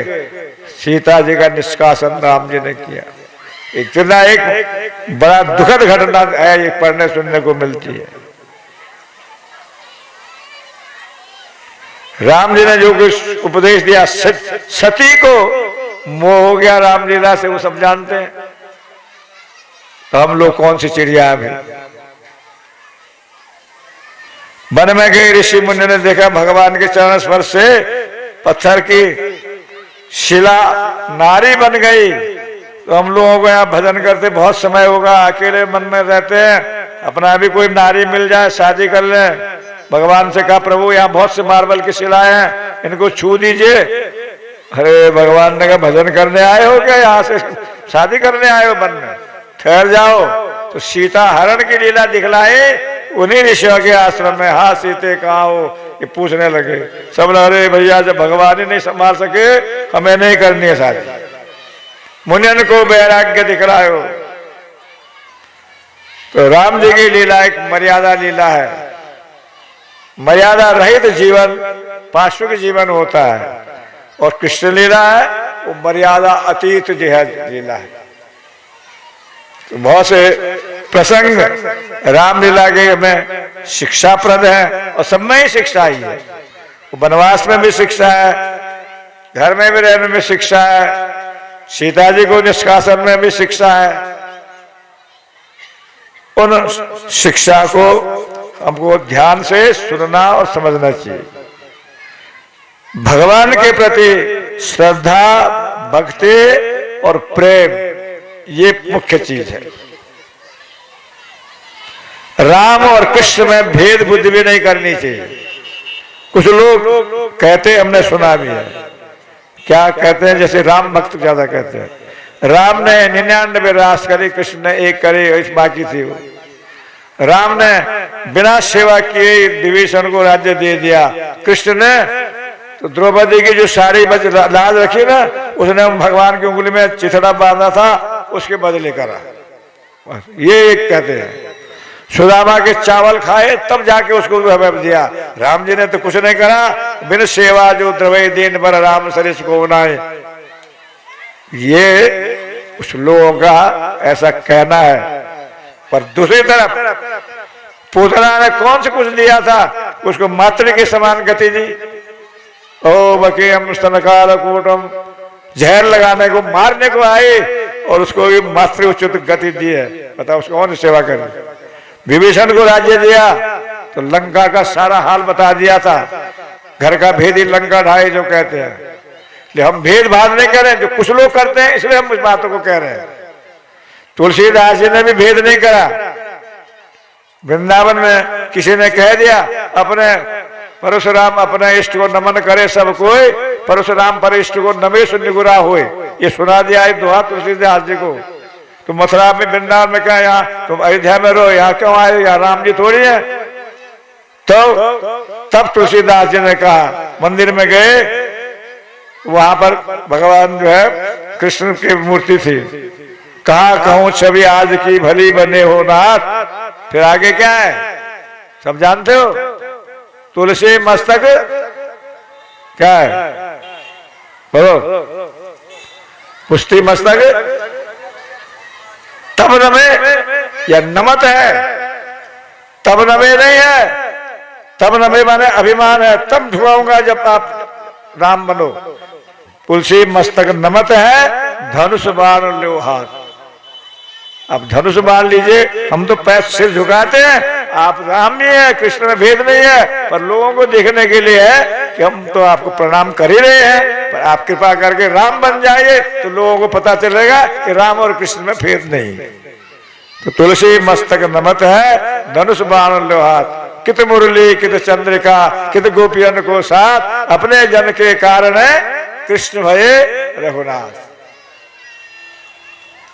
सीता जी का निष्कासन राम जी ने किया। इतना एक बड़ा दुखद घटना है, ये पढ़ने सुनने को मिलती है। राम जी ने जो कुछ उपदेश दिया, सती को मोह हो गया रामलीला से, वो सब जानते हैं। तो हम लोग कौन सी चिड़िया भी। वन में गए ऋषि मुनि ने देखा भगवान के चरण स्पर्श से पत्थर की शिला नारी बन गई। तो हम लोगों को यहाँ भजन करते बहुत समय होगा, अकेले मन में रहते हैं, अपना भी कोई नारी मिल जाए शादी कर लें। भगवान से कहा प्रभु यहाँ बहुत से मार्बल की शिलाएं हैं, इनको छू दीजिए। अरे भगवान ने कहा भजन करने आए हो क्या, यहाँ से शादी करने आए हो वन में, ठहर जाओ। तो सीता हरण की लीला दिखलाए उन्हीं ऋषियों के आश्रम में। हाँ सीते कहाँ हो, ये पूछने लगे सब। अरे भैया जब भगवान ही नहीं संभाल सके हमें नहीं करनी है शादी, मुनियन को वैराग्य दिखलाओ। तो राम जी की लीला एक मर्यादा लीला है। मर्यादा रहित जीवन पार्श्विक जीवन होता है, और कृष्ण लीला है वो मर्यादा अतीत जो है लीला है। तो बहुत से प्रसंग रामलीला के में शिक्षाप्रद है, और सब में ही शिक्षा ही है। वनवास में भी शिक्षा है, घर में भी रहने में शिक्षा है, सीता जी को निष्कासन में भी शिक्षा है। उन शिक्षा को हमको ध्यान से सुनना और समझना चाहिए। भगवान के प्रति श्रद्धा, भक्ति और प्रेम ये मुख्य चीज है। राम और कृष्ण में भेद बुद्धि भी नहीं करनी चाहिए। कुछ लोग कहते, हमने सुना भी है, क्या कहते हैं, जैसे राम भक्त ज्यादा कहते हैं राम ने 99 रास करी, कृष्ण ने 1 करे, बाकी थी वो। राम ने बिना सेवा किए विभीषण को राज्य दे दिया, कृष्ण ने तो द्रौपदी की जो सारी लाज रखी ना, उसने भगवान की उंगली में चिथड़ा बांधा था, उसके बदले करा। ये एक कहते हैं। सुदामा के चावल खाए तब जाके उसको दिया। राम जी ने तो कुछ नहीं करा, बिन सेवा जो द्रवै दीन पर राम सरिस को बनाए। ये उस लोगों का ऐसा कहना है। पर दूसरी तरफ पूतना ने कौन से कुछ लिया था, उसको मातृ के समान गति दी। ओ बके हम स्तनकाल कूटम, जहर लगाने को मारने को आए और उसको भी मातृ उचित गति दी है। बताओ उसको कौन सेवा करे। विभीषण को राज्य दिया तो लंका का सारा हाल बता दिया था। घर का भेदी लंका ढाई जो कहते हैं। इसलिए हम भेदभाव नहीं करें, जो कुछ लोग करते हैं इसलिए हम इस बातों को कह रहे हैं। तुलसीदास जी ने भी भेद नहीं करा। वृंदावन में किसी ने कह दिया अपने परशुराम अपने इष्ट को नमन करे सब कोई, परशुराम पर इष्ट को नमे निगुरा होए। ये सुना दिया एक दोहा तुलसीदास जी को। तो मथुरा में वृंदावन में क्या, यहाँ तुम अयोध्या में रहो, यहाँ क्यों आए, यहाँ राम जी थोड़ी है। तो तब तुलसीदास जी ने कहा, मंदिर में गए, वहां पर भगवान जो है कृष्ण की मूर्ति थी। कहा कहूं छवि आज की भली बने हो नाथ। फिर आगे क्या है सब जानते हो। तुलसी मस्तक क्या है बोलो, पुष्टि मस्तक तब नमे, या नमत है तब नमे नहीं है। तब नमे माने अभिमान है, तब झुकाऊंगा जब आप राम बनो। तुलसी मस्तक नमत है, धनुष बाण लो हाथ। अब धनुष बाण लीजिए, हम तो पैर सिर झुकाते हैं, आप राम भी है, कृष्ण में भेद नहीं है, पर लोगों को देखने के लिए है कि हम तो आपको प्रणाम कर ही रहे हैं, पर आप कृपा करके राम बन जाइए तो लोगों को पता चलेगा कि राम और कृष्ण में भेद नहीं। तो तुलसी मस्तक नमत है, धनुष बाण लो हाथ। कित मुरली कित चंद्रिका कित गोपियन को साथ, अपने जन के कारण कृष्ण भये रघुनाथ।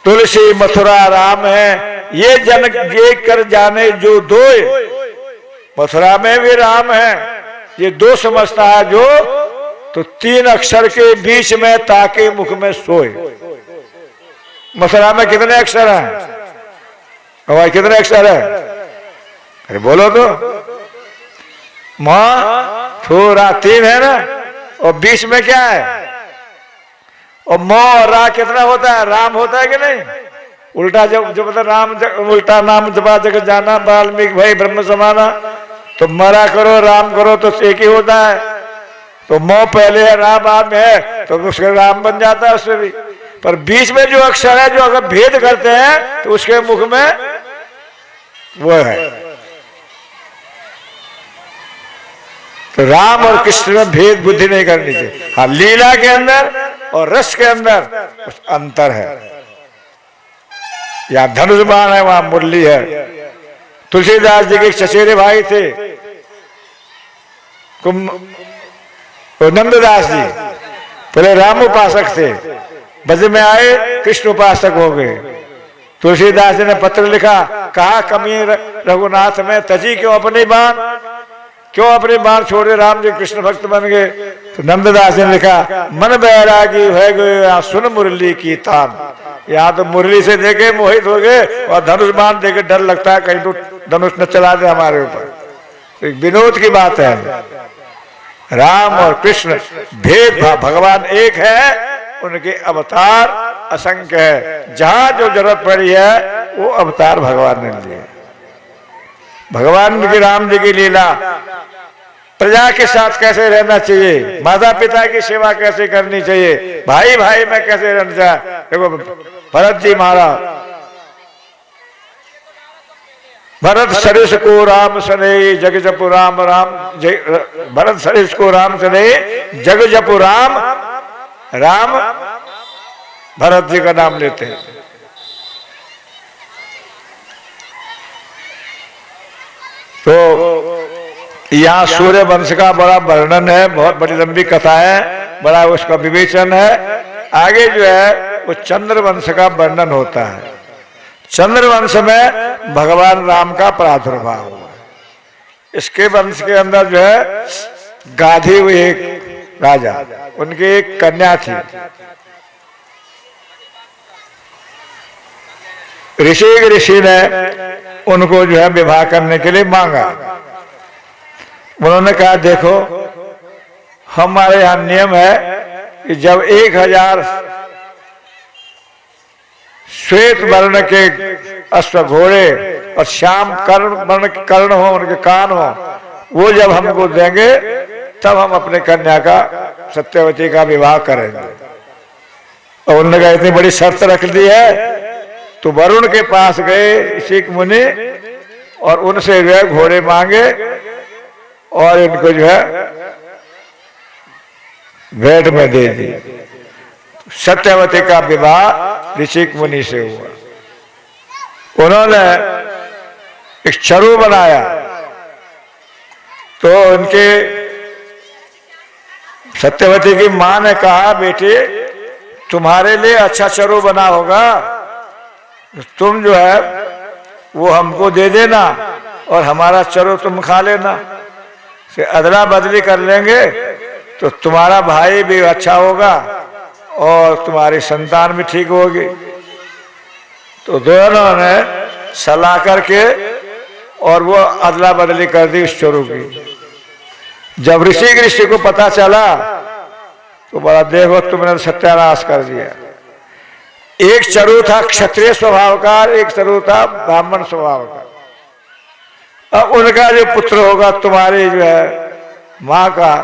तुलसी मथुरा राम है, ये जन ये कर जाने जो दोय। मथुरा में भी राम है, ये दो समझता है जो, तो तीन अक्षर के बीच में ताके मुख में सोए। मथुरा में कितने अक्षर हैं? भाई कितने अक्षर है? अरे बोलो तो। मां थोड़ा तीन है ना, और बीच में क्या है? और मौ और रा कितना होता है? राम होता है कि नहीं? उल्टा जब मतलब राम उल्टा नाम जपा जग जाना, वाल्मीकि भाई ब्रह्म समाना। तो मरा करो राम करो तो एक ही होता है। तो मौ पहले है, राम बाद में है, तो उसका राम बन जाता है उसमें भी। पर बीच में जो अक्षर है, जो अगर भेद करते हैं तो उसके मुख में वो है। तो राम और कृष्ण में भेद बुद्धि नहीं करनी चाहिए। हाँ, लीला के अंदर और रस के अंदर कुछ अंतर है। यहाँ धनुष बाण है, वहां मुरली है। तुलसीदास जी के चचेरे भाई थे नंददास जी, पहले राम उपासक थे, ब्रज में आए कृष्ण उपासक हो गए। तुलसीदास जी ने पत्र लिखा, कहा कमी रघुनाथ में तजी क्यों अपनी बाण, क्यों अपने बाण छोड़े, राम जी कृष्ण भक्त बन गए। तो नंददास ने लिखा, मन बैरागी है गए सुन मुरली की तान। यहाँ तो मुरली से देखे मोहित हो गए, और धनुष बाण देखे डर लगता है कहीं तो धनुष न चला दे हमारे ऊपर। तो एक विनोद की बात है, राम और कृष्ण भेद भाव, भगवान एक है, उनके अवतार असंख्य है। जहां जो जरूरत पड़ी है वो अवतार भगवान ने लिए। भगवान की राम जी की लीला, प्रजा के साथ कैसे रहना चाहिए, माता पिता की सेवा कैसे करनी चाहिए, भाई भाई में कैसे रहना चाहिए। देखो भरत जी महाराज, भरत सरिस को राम सने जग जपु राम राम, भरत सरिस को राम सने जग जपु राम राम, भरत जी का नाम लेते हैं। तो यहाँ सूर्य वंश का बड़ा वर्णन है, बहुत बड़ी लंबी कथा है, बड़ा उसका विवेचन है। आगे जो है वो चंद्र वंश का वर्णन होता है। चंद्र वंश में भगवान राम का प्रादुर्भाव हुआ। इसके वंश के अंदर जो है गाधी हुई एक राजा, उनकी एक कन्या थी। ऋषि ने उनको जो है विवाह करने के लिए मांगा। उन्होंने कहा, देखो हमारे यहाँ नियम है कि जब 1000 श्वेत वर्ण के अश्व घोड़े और श्याम वर्ण के कर्ण हो, उनके कान हो, वो जब हमको देंगे तब हम अपने कन्या का सत्यवती का विवाह करेंगे। और उन्होंने कहा इतनी बड़ी शर्त रख दी है। तो वरुण के पास गए ऋषिक मुनि और उनसे जो है घोड़े मांगे और इनको जो है भेंट में दे दी। सत्यवती का विवाह ऋषिक मुनि से हुआ। उन्होंने एक चरु बनाया, तो उनके सत्यवती की मां ने कहा, बेटे तुम्हारे लिए अच्छा चरु बना होगा, तुम जो है वो हमको दे देना और हमारा चरु तुम खा लेना, से अदला बदली कर लेंगे तो तुम्हारा भाई भी अच्छा होगा और तुम्हारी संतान भी ठीक होगी। तो दोनों ने सलाह करके और वो अदला बदली कर दी उस चरु की। जब ऋषि को पता चला तो बड़ा, देखो तुमने सत्यानाश कर दिया। एक चरु था क्षत्रिय स्वभाव का, एक चरु था ब्राह्मण स्वभाव का। अब उनका जो पुत्र होगा तुम्हारे जो है माँ का,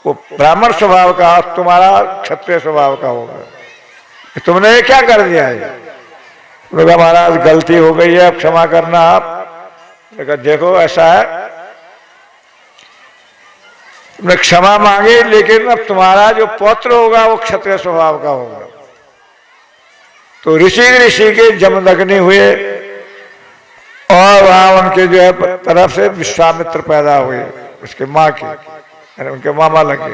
वो ब्राह्मण स्वभाव का और तुम्हारा क्षत्रिय स्वभाव का होगा। तुमने ये क्या कर दिया है? उन्होंने कहा महाराज गलती हो गई है, अब क्षमा करना आप। देखो ऐसा है, तुमने क्षमा मांगी, लेकिन अब तुम्हारा जो पौत्र होगा वो क्षत्रिय स्वभाव का होगा। तो ऋषि के जमदग्नि हुए और वहां उनके जो है तरफ से विश्वामित्र पैदा हुए, उसके माँ के, यानी उनके मामा लगे।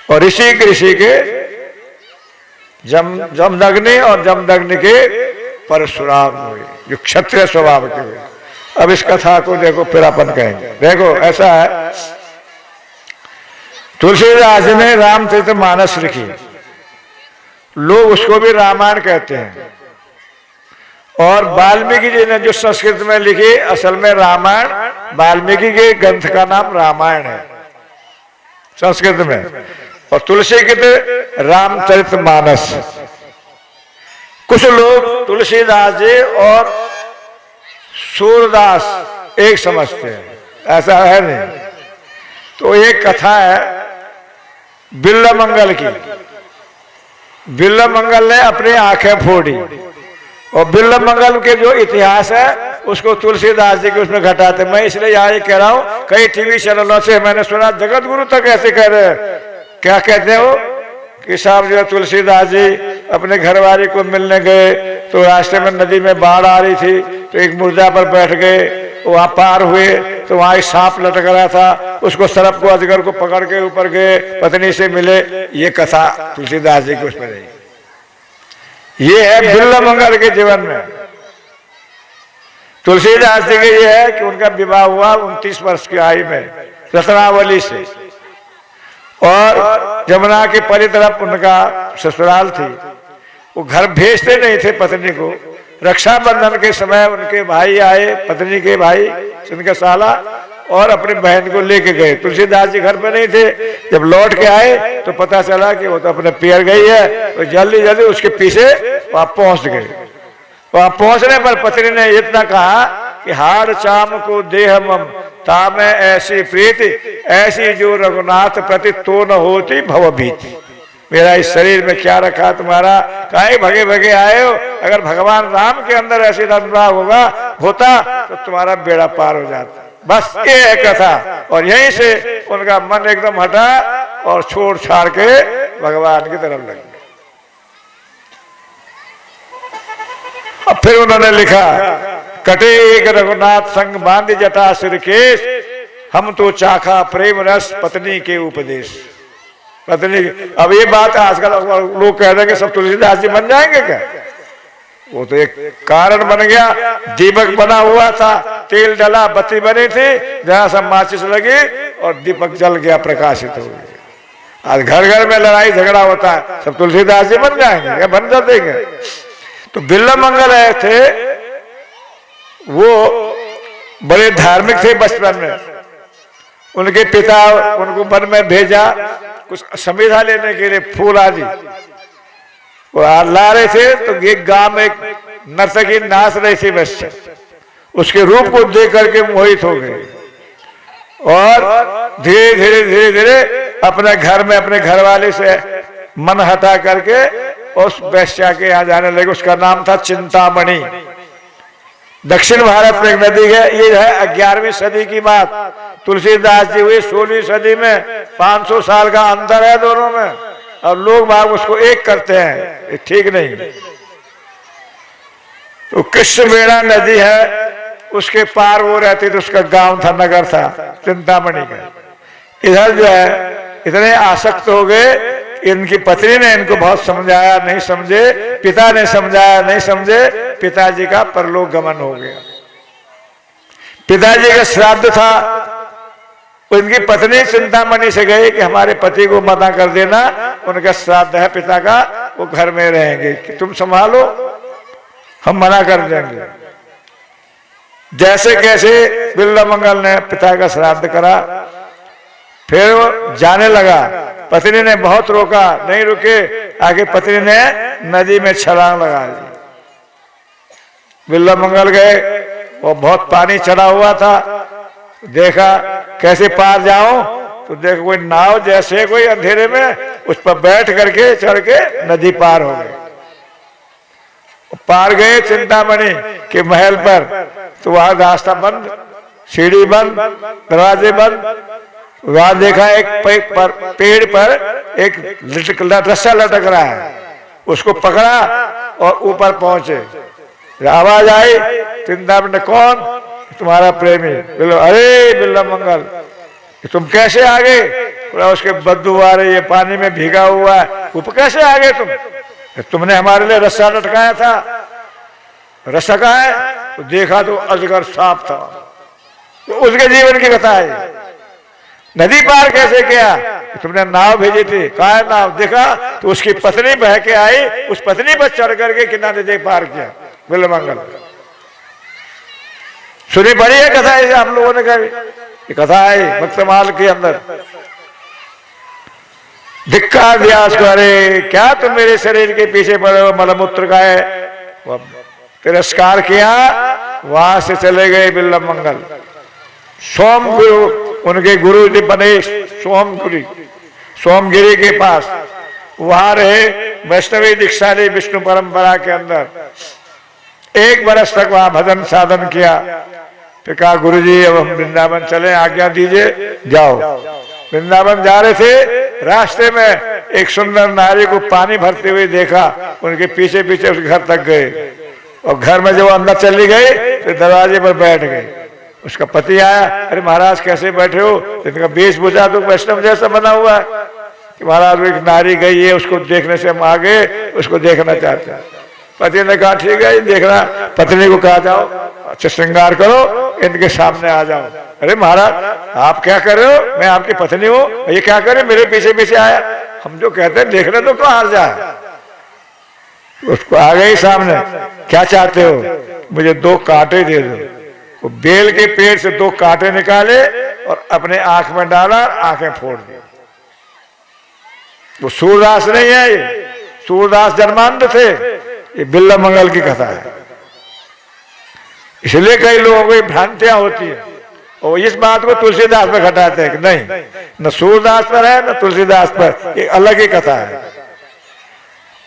और ऋषि के जमदग्नि और जमदग्नि के परशुराम हुए, जो क्षत्रिय स्वभाव के हुए। अब इस कथा को देखो फिर अपन कहेंगे। देखो ऐसा है, तुलसीदास जी ने रामचरितमानस लिखी, लोग उसको भी रामायण कहते हैं। और वाल्मीकि जी ने जो संस्कृत में लिखी, असल में रामायण वाल्मीकि के ग्रंथ का नाम रामायण है संस्कृत में, और तुलसी के रामचरितमानस। कुछ लोग तुलसीदास जी और सूरदास एक समझते हैं, ऐसा है नहीं। तो एक कथा है बिल्लमंगल की। बिल्लमंगल ने अपनी आंखें फोड़ी, और बिल्लमंगल के जो इतिहास है उसको तुलसीदास जी के उसमें घटाते। मैं इसलिए यहाँ ये कह रहा हूँ, कई टीवी चैनलों से मैंने सुना, जगत गुरु तक ऐसे कह रहे हैं। क्या कहते हो कि साहब जो है तुलसीदास जी अपने घरवाली को मिलने गए, तो रास्ते में नदी में बाढ़ आ रही थी, तो एक मुर्दा पर बैठ गए, वहां पार हुए तो वहां एक सांप लटक रहा था, उसको सर्प को अजगर को पकड़ के ऊपर गए, पत्नी से मिले। ये कथा तुलसीदास जी की उसमें रही। ये है बिल्लमंगल के जीवन में। तुलसीदास जी के ये है कि उनका विवाह हुआ 29 वर्ष की आयु में रत्नावली से, और जमुना के परी तरफ उनका ससुराल थी। वो घर भेजते नहीं थे पत्नी को। रक्षाबंधन के समय उनके भाई आए, पत्नी के भाई, उनके साला, और अपनी बहन को लेके गए। तुलसीदास जी घर पे नहीं थे। जब लौट के आए तो पता चला कि वो तो अपने पियर गई है, तो जल्दी जल्दी उसके पीछे वहां पहुंच गए। वहां पहुंचने पर पत्नी ने इतना कहा कि हार चाम को देह मम तामे ऐसी प्रीति, ऐसी जो रघुनाथ प्रति तो न होती भवभीति। मेरा इस शरीर में क्या रखा तुम्हारा, काहे भगे भगे आए हो? अगर भगवान राम के अंदर ऐसी अनुराग होता तो तुम्हारा बेड़ा पार हो जाता। बस ये है कथा। और यहीं से उनका मन एकदम हटा और छोड़ छाड़ के भगवान की तरफ लगे। अब फिर उन्होंने लिखा, कटे एक रघुनाथ संग बांध जटा सिर केश, हम तो चाखा प्रेम रस पत्नी के उपदेश। पत्नी, अब ये बात आजकल लोग कह रहे हैं कि सब तुलसीदास जी बन जाएंगे क्या? वो तो एक कारण बन गया। दीपक बना हुआ था, तेल डला, बत्ती बनी थी, जहां सब माचिस लगी और दीपक जल गया, प्रकाशित हो गया। आज घर घर में लड़ाई झगड़ा होता है, सब तुलसीदास जी बन जाएंगे क्या? बन जाते क्या? तो बिल्लमंगल आए थे, वो बड़े धार्मिक थे बचपन में। उनके पिता उनको वन में भेजा कुछ संविधा लेने के लिए, फूल आदि वो ला रहे थे। तो एक गांव में एक नर्तकी नाच रही थी, बच्चे उसके रूप को देख करके मोहित हो गए, और धीरे धीरे धीरे धीरे अपने घर में अपने घरवाले से मन हटा करके उस वैश्या के यहाँ जाने लगे। उसका नाम था चिंतामणि। दक्षिण भारत में एक नदी है, ये है 11वीं सदी की बात। तुलसीदास जी हुए 16वीं सदी में। 500 साल का अंतर है दोनों में, और लोग बाग उसको एक करते हैं, ये ठीक नहीं। तो कृष्णवेणा नदी है, उसके पार वो रहती थी, उसका गांव था, नगर था चिंतामणि का। इधर जो है इतने आसक्त हो गए, इनकी पत्नी ने इनको बहुत समझाया, नहीं समझे, पिता ने समझाया, नहीं समझे, पिताजी का परलोक गमन हो गया। पिताजी का श्राद्ध था, उनकी पत्नी चिंतामणि से गई कि हमारे पति को मना कर देना, उनका श्राद्ध है पिता का, वो घर में रहेंगे, कि तुम संभालो, हम मना कर देंगे। जैसे कैसे बिल्लमंगल ने पिता का श्राद्ध करा, फिर वो जाने लगा। पत्नी ने बहुत रोका, नहीं रुके, आगे पत्नी ने नदी में छलांग लगा दी। बिल्ला मंगल गए, वो बहुत पानी चढ़ा हुआ था, देखा कैसे पार जाऊं, तो देखो कोई नाव जैसे कोई अंधेरे में उस पर बैठ करके चढ़ के नदी पार हो गए। पार गए चिंतामणि के महल पर, तो वहां रास्ता बंद, सीढ़ी बंद, दरवाजे बंद। वहां देखा एक पेड़ पर एक रस्सा लटक रहा है, उसको पकड़ा और ऊपर पहुंचे। आवाज आई चिंतामणि, कौन? तुम्हारा प्रेमी। बोलो अरे बिल्ला मंगल, तुम कैसे आ गए? उसके बदबू आ रही है, पानी में भीगा हुआ है, ऊपर कैसे आ गए तुम? तुमने हमारे लिए रस्सा लटकाया था। रस्सा कहाँ है? तो देखा तो अजगर सांप था। तो उसके जीवन की कथा है। नदी पार कैसे किया? तुमने नाव भेजी थी, कहाँ है नाव? देखा तो उसकी पत्नी बह के आई, उस पत्नी पर चढ़ करके किनारे नदी पार किया बिल्ला मंगल। सुनी पड़ी है कथा ऐसे हम लोगों ने कभी? ये कथा है भक्तमाल के अंदर। धिक्कार दिया उसको, अरे क्या तुम मेरे शरीर के पीछे पड़े हो, मलमूत्र का है। तिरस्कार किया, वहां से चले गए बिल्ला मंगल। सोम गुरु, उनके गुरु जी बने सोमगिरी के पास, वहां रहे वैष्णवी दीक्षा ली विष्णु परंपरा के अंदर। 1 बरस तक वहां भजन साधन किया। फिर कहा गुरुजी अब हम वृंदावन चले, आज्ञा दीजिए, जाओ। वृंदावन जा रहे थे, रास्ते में एक सुंदर नारी को पानी भरते हुए देखा, उनके पीछे पीछे उस घर तक गए और घर में जब अंदर चली गई तो दरवाजे पर बैठ गए। उसका पति आया, अरे महाराज कैसे बैठे हो? इनका वेशभूषा तो वैष्णव जैसा बना हुआ है कि महाराज एक नारी गई है, उसको देखने से हम आ गए, उसको देखना चाहते हैं। पति ने कहा ठीक है देखना। पत्नी को कहा जाओ अच्छा श्रृंगार करो, इनके सामने आ जाओ। अरे महाराज आप क्या कर रहे हो? मैं आपकी पत्नी हूँ, ये क्या करे मेरे पीछे पीछे आया? हम जो कहते हैं देखने तो क्यों हार जाए? उसको आ गई सामने, क्या चाहते हो? मुझे 2 कांटे दे दो। वो बेल के पेड़ से 2 कांटे निकाले और अपने आंख में डाला, आंखें फोड़ दी। वो सूरदास नहीं है, ये सूरदास जन्मांध थे। ये बिल्ला मंगल की कथा है। इसलिए कई लोगों को भ्रांतियां होती है और इस बात को तुलसीदास पर घटाते हैं कि नहीं, न सूरदास पर है न तुलसीदास पर, एक अलग ही कथा है।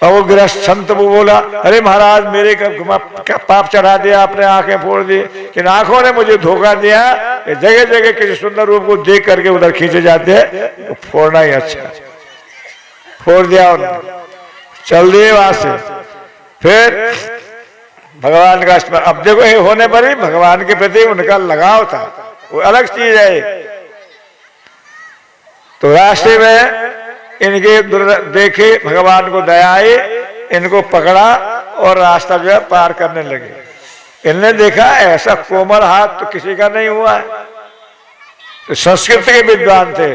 और वो गृहस्थ संत वो बोला, अरे महाराज मेरे क्या पाप चढ़ा दिया, आपने आंखें फोड़ दी। इन आंखों ने मुझे धोखा दिया। जगह जगह किसी सुंदर रूप को देख करके उधर खींचे जाते हैं, तो फोड़ना ही अच्छा। फोड़ दिया उन्होंने, चल दिए वहां से। फिर भगवान का स्मरण, अब देखो ये होने पर ही भगवान के प्रति उनका लगाव था, वो अलग चीज है। तो रास्ते में इनके देखे भगवान को दया आई, इनको पकड़ा और रास्ता जो है पार करने लगे। इनने देखा ऐसा कोमल हाथ तो किसी का नहीं हुआ है। तो संस्कृत के विद्वान थे,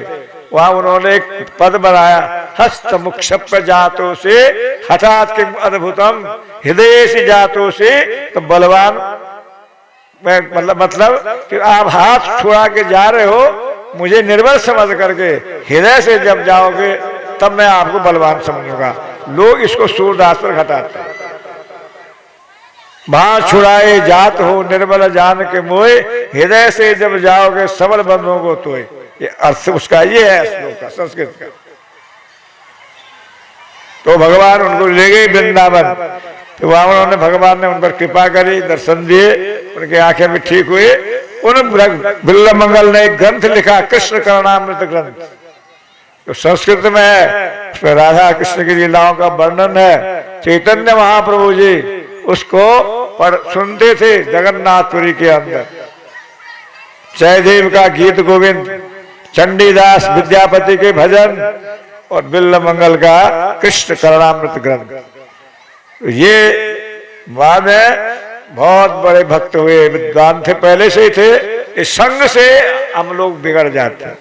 वहां उन्होंने एक पद बनाया, हस्त मुक्षप जातों से हठात के अद्भुतम हृदय से जातों से। तो बलवान मतलब कि आप हाथ छुड़ा के जा रहे हो, मुझे निर्बल समझ करके हृदय से जब जाओगे तब मैं आपको बलवान समझूंगा। लोग इसको सूरदास पर घटाते हैं। भां छुड़ाए जात हो निर्बल जान के मोए, हृदय से जब जाओगे सबल बंधुओं को तोए। ये अर्थ उसका ये है श्लोक का, संस्कृत का। तो भगवान उनको ले गए वृंदावन। तो वहां उन्होंने भगवान ने उन पर कृपा करी, दर्शन दिए, उनकी आंखें भी ठीक हुई। उन बिल्ला मंगल ने एक ग्रंथ लिखा, कृष्ण करणामृत ग्रंथ, तो संस्कृत में है। उसमें राधा कृष्ण की लीलाओं का वर्णन है। चैतन्य महाप्रभु जी उसको सुनते थे जगन्नाथपुरी के अंदर। जयदेव का गीत गोविंद, चंडीदास विद्यापति के भजन और बिल्ला मंगल का कृष्ण करणामृत ग्रंथ। ये बाद में बहुत बड़े भक्त हुए, विद्वान थे, पहले से ही थे। इस संग से हम लोग बिगड़ जाते हैं।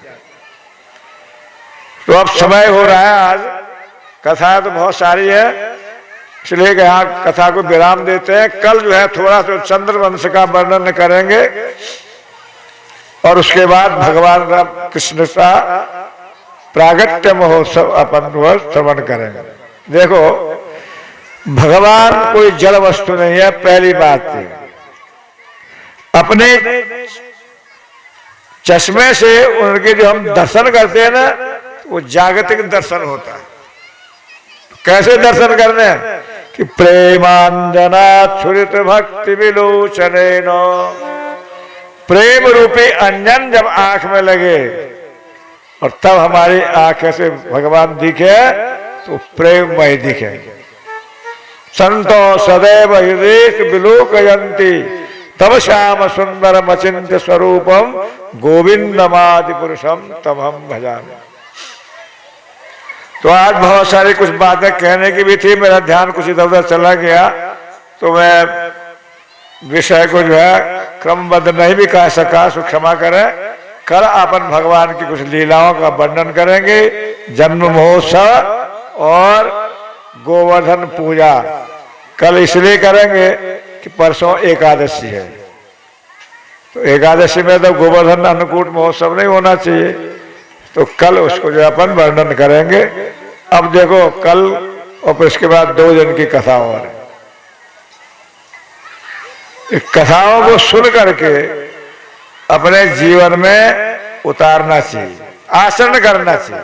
तो अब समय हो रहा है, आज कथा तो बहुत सारी है, इसलिए यहाँ कथा को विराम देते हैं। कल जो है थोड़ा सा चंद्रवंश का वर्णन करेंगे और उसके बाद भगवान राम कृष्ण का प्रागट्य महोत्सव अपन श्रवण करेंगे। देखो, भगवान कोई जड़ वस्तु नहीं है, पहली बात है। अपने चश्मे से उनके जो हम दर्शन करते हैं ना, वो जागतिक दर्शन होता है। कैसे दर्शन करने हैं कि प्रेमांजना छुरित भक्ति विलोचने नो, प्रेम रूपी अंजन जब आंख में लगे और तब हमारी आंखें से भगवान दिखे तो प्रेममय दिखे। संतो सदैव हृदय विलोकयन्ति तब श्याम सुंदर मचिंत स्वरूपम गोविंदमादि पुरुषम तब हम भजामि। तो आज बहुत सारी कुछ बातें कहने की भी थी, मेरा ध्यान कुछ इधर उधर चला गया, तो मैं विषय को जो है क्रमबद्ध नहीं भी कह सका, सो क्षमा करें। कल अपन भगवान की कुछ लीलाओं का वर्णन करेंगे, जन्म महोत्सव और गोवर्धन पूजा। कल इसलिए करेंगे कि परसों एकादशी है, तो एकादशी में तो गोवर्धन अन्नकूट महोत्सव नहीं होना चाहिए, तो कल उसको जो अपन वर्णन करेंगे। अब देखो, कल और फिर इसके बाद 2 दिन की कथा और है। कथाओं को सुन करके अपने जीवन में उतारना चाहिए, आचरण करना चाहिए,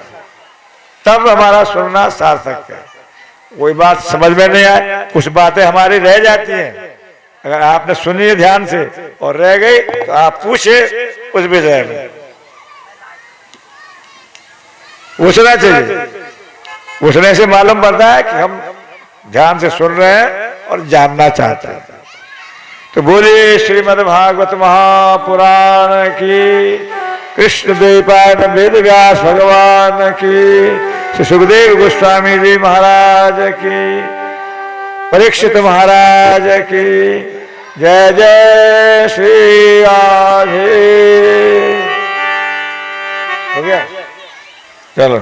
तब हमारा सुनना सार्थक है। कोई बात समझ में नहीं आए, कुछ बातें हमारी रह जाती हैं, अगर आपने सुनी ध्यान से और रह गई तो आप पूछे उस विषय में। पूछना चाहिए, पूछने से मालूम पड़ता है कि हम ध्यान से सुन रहे हैं और जानना चाहते हैं। तो बोलिए श्रीमद् भागवत महापुराण की, कृष्ण द्वैपायन वेद व्यास भगवान की, श्री सुखदेव गोस्वामी जी महाराज की, परीक्षित महाराज की। जय जय श्री राधे। हो गया, चलो।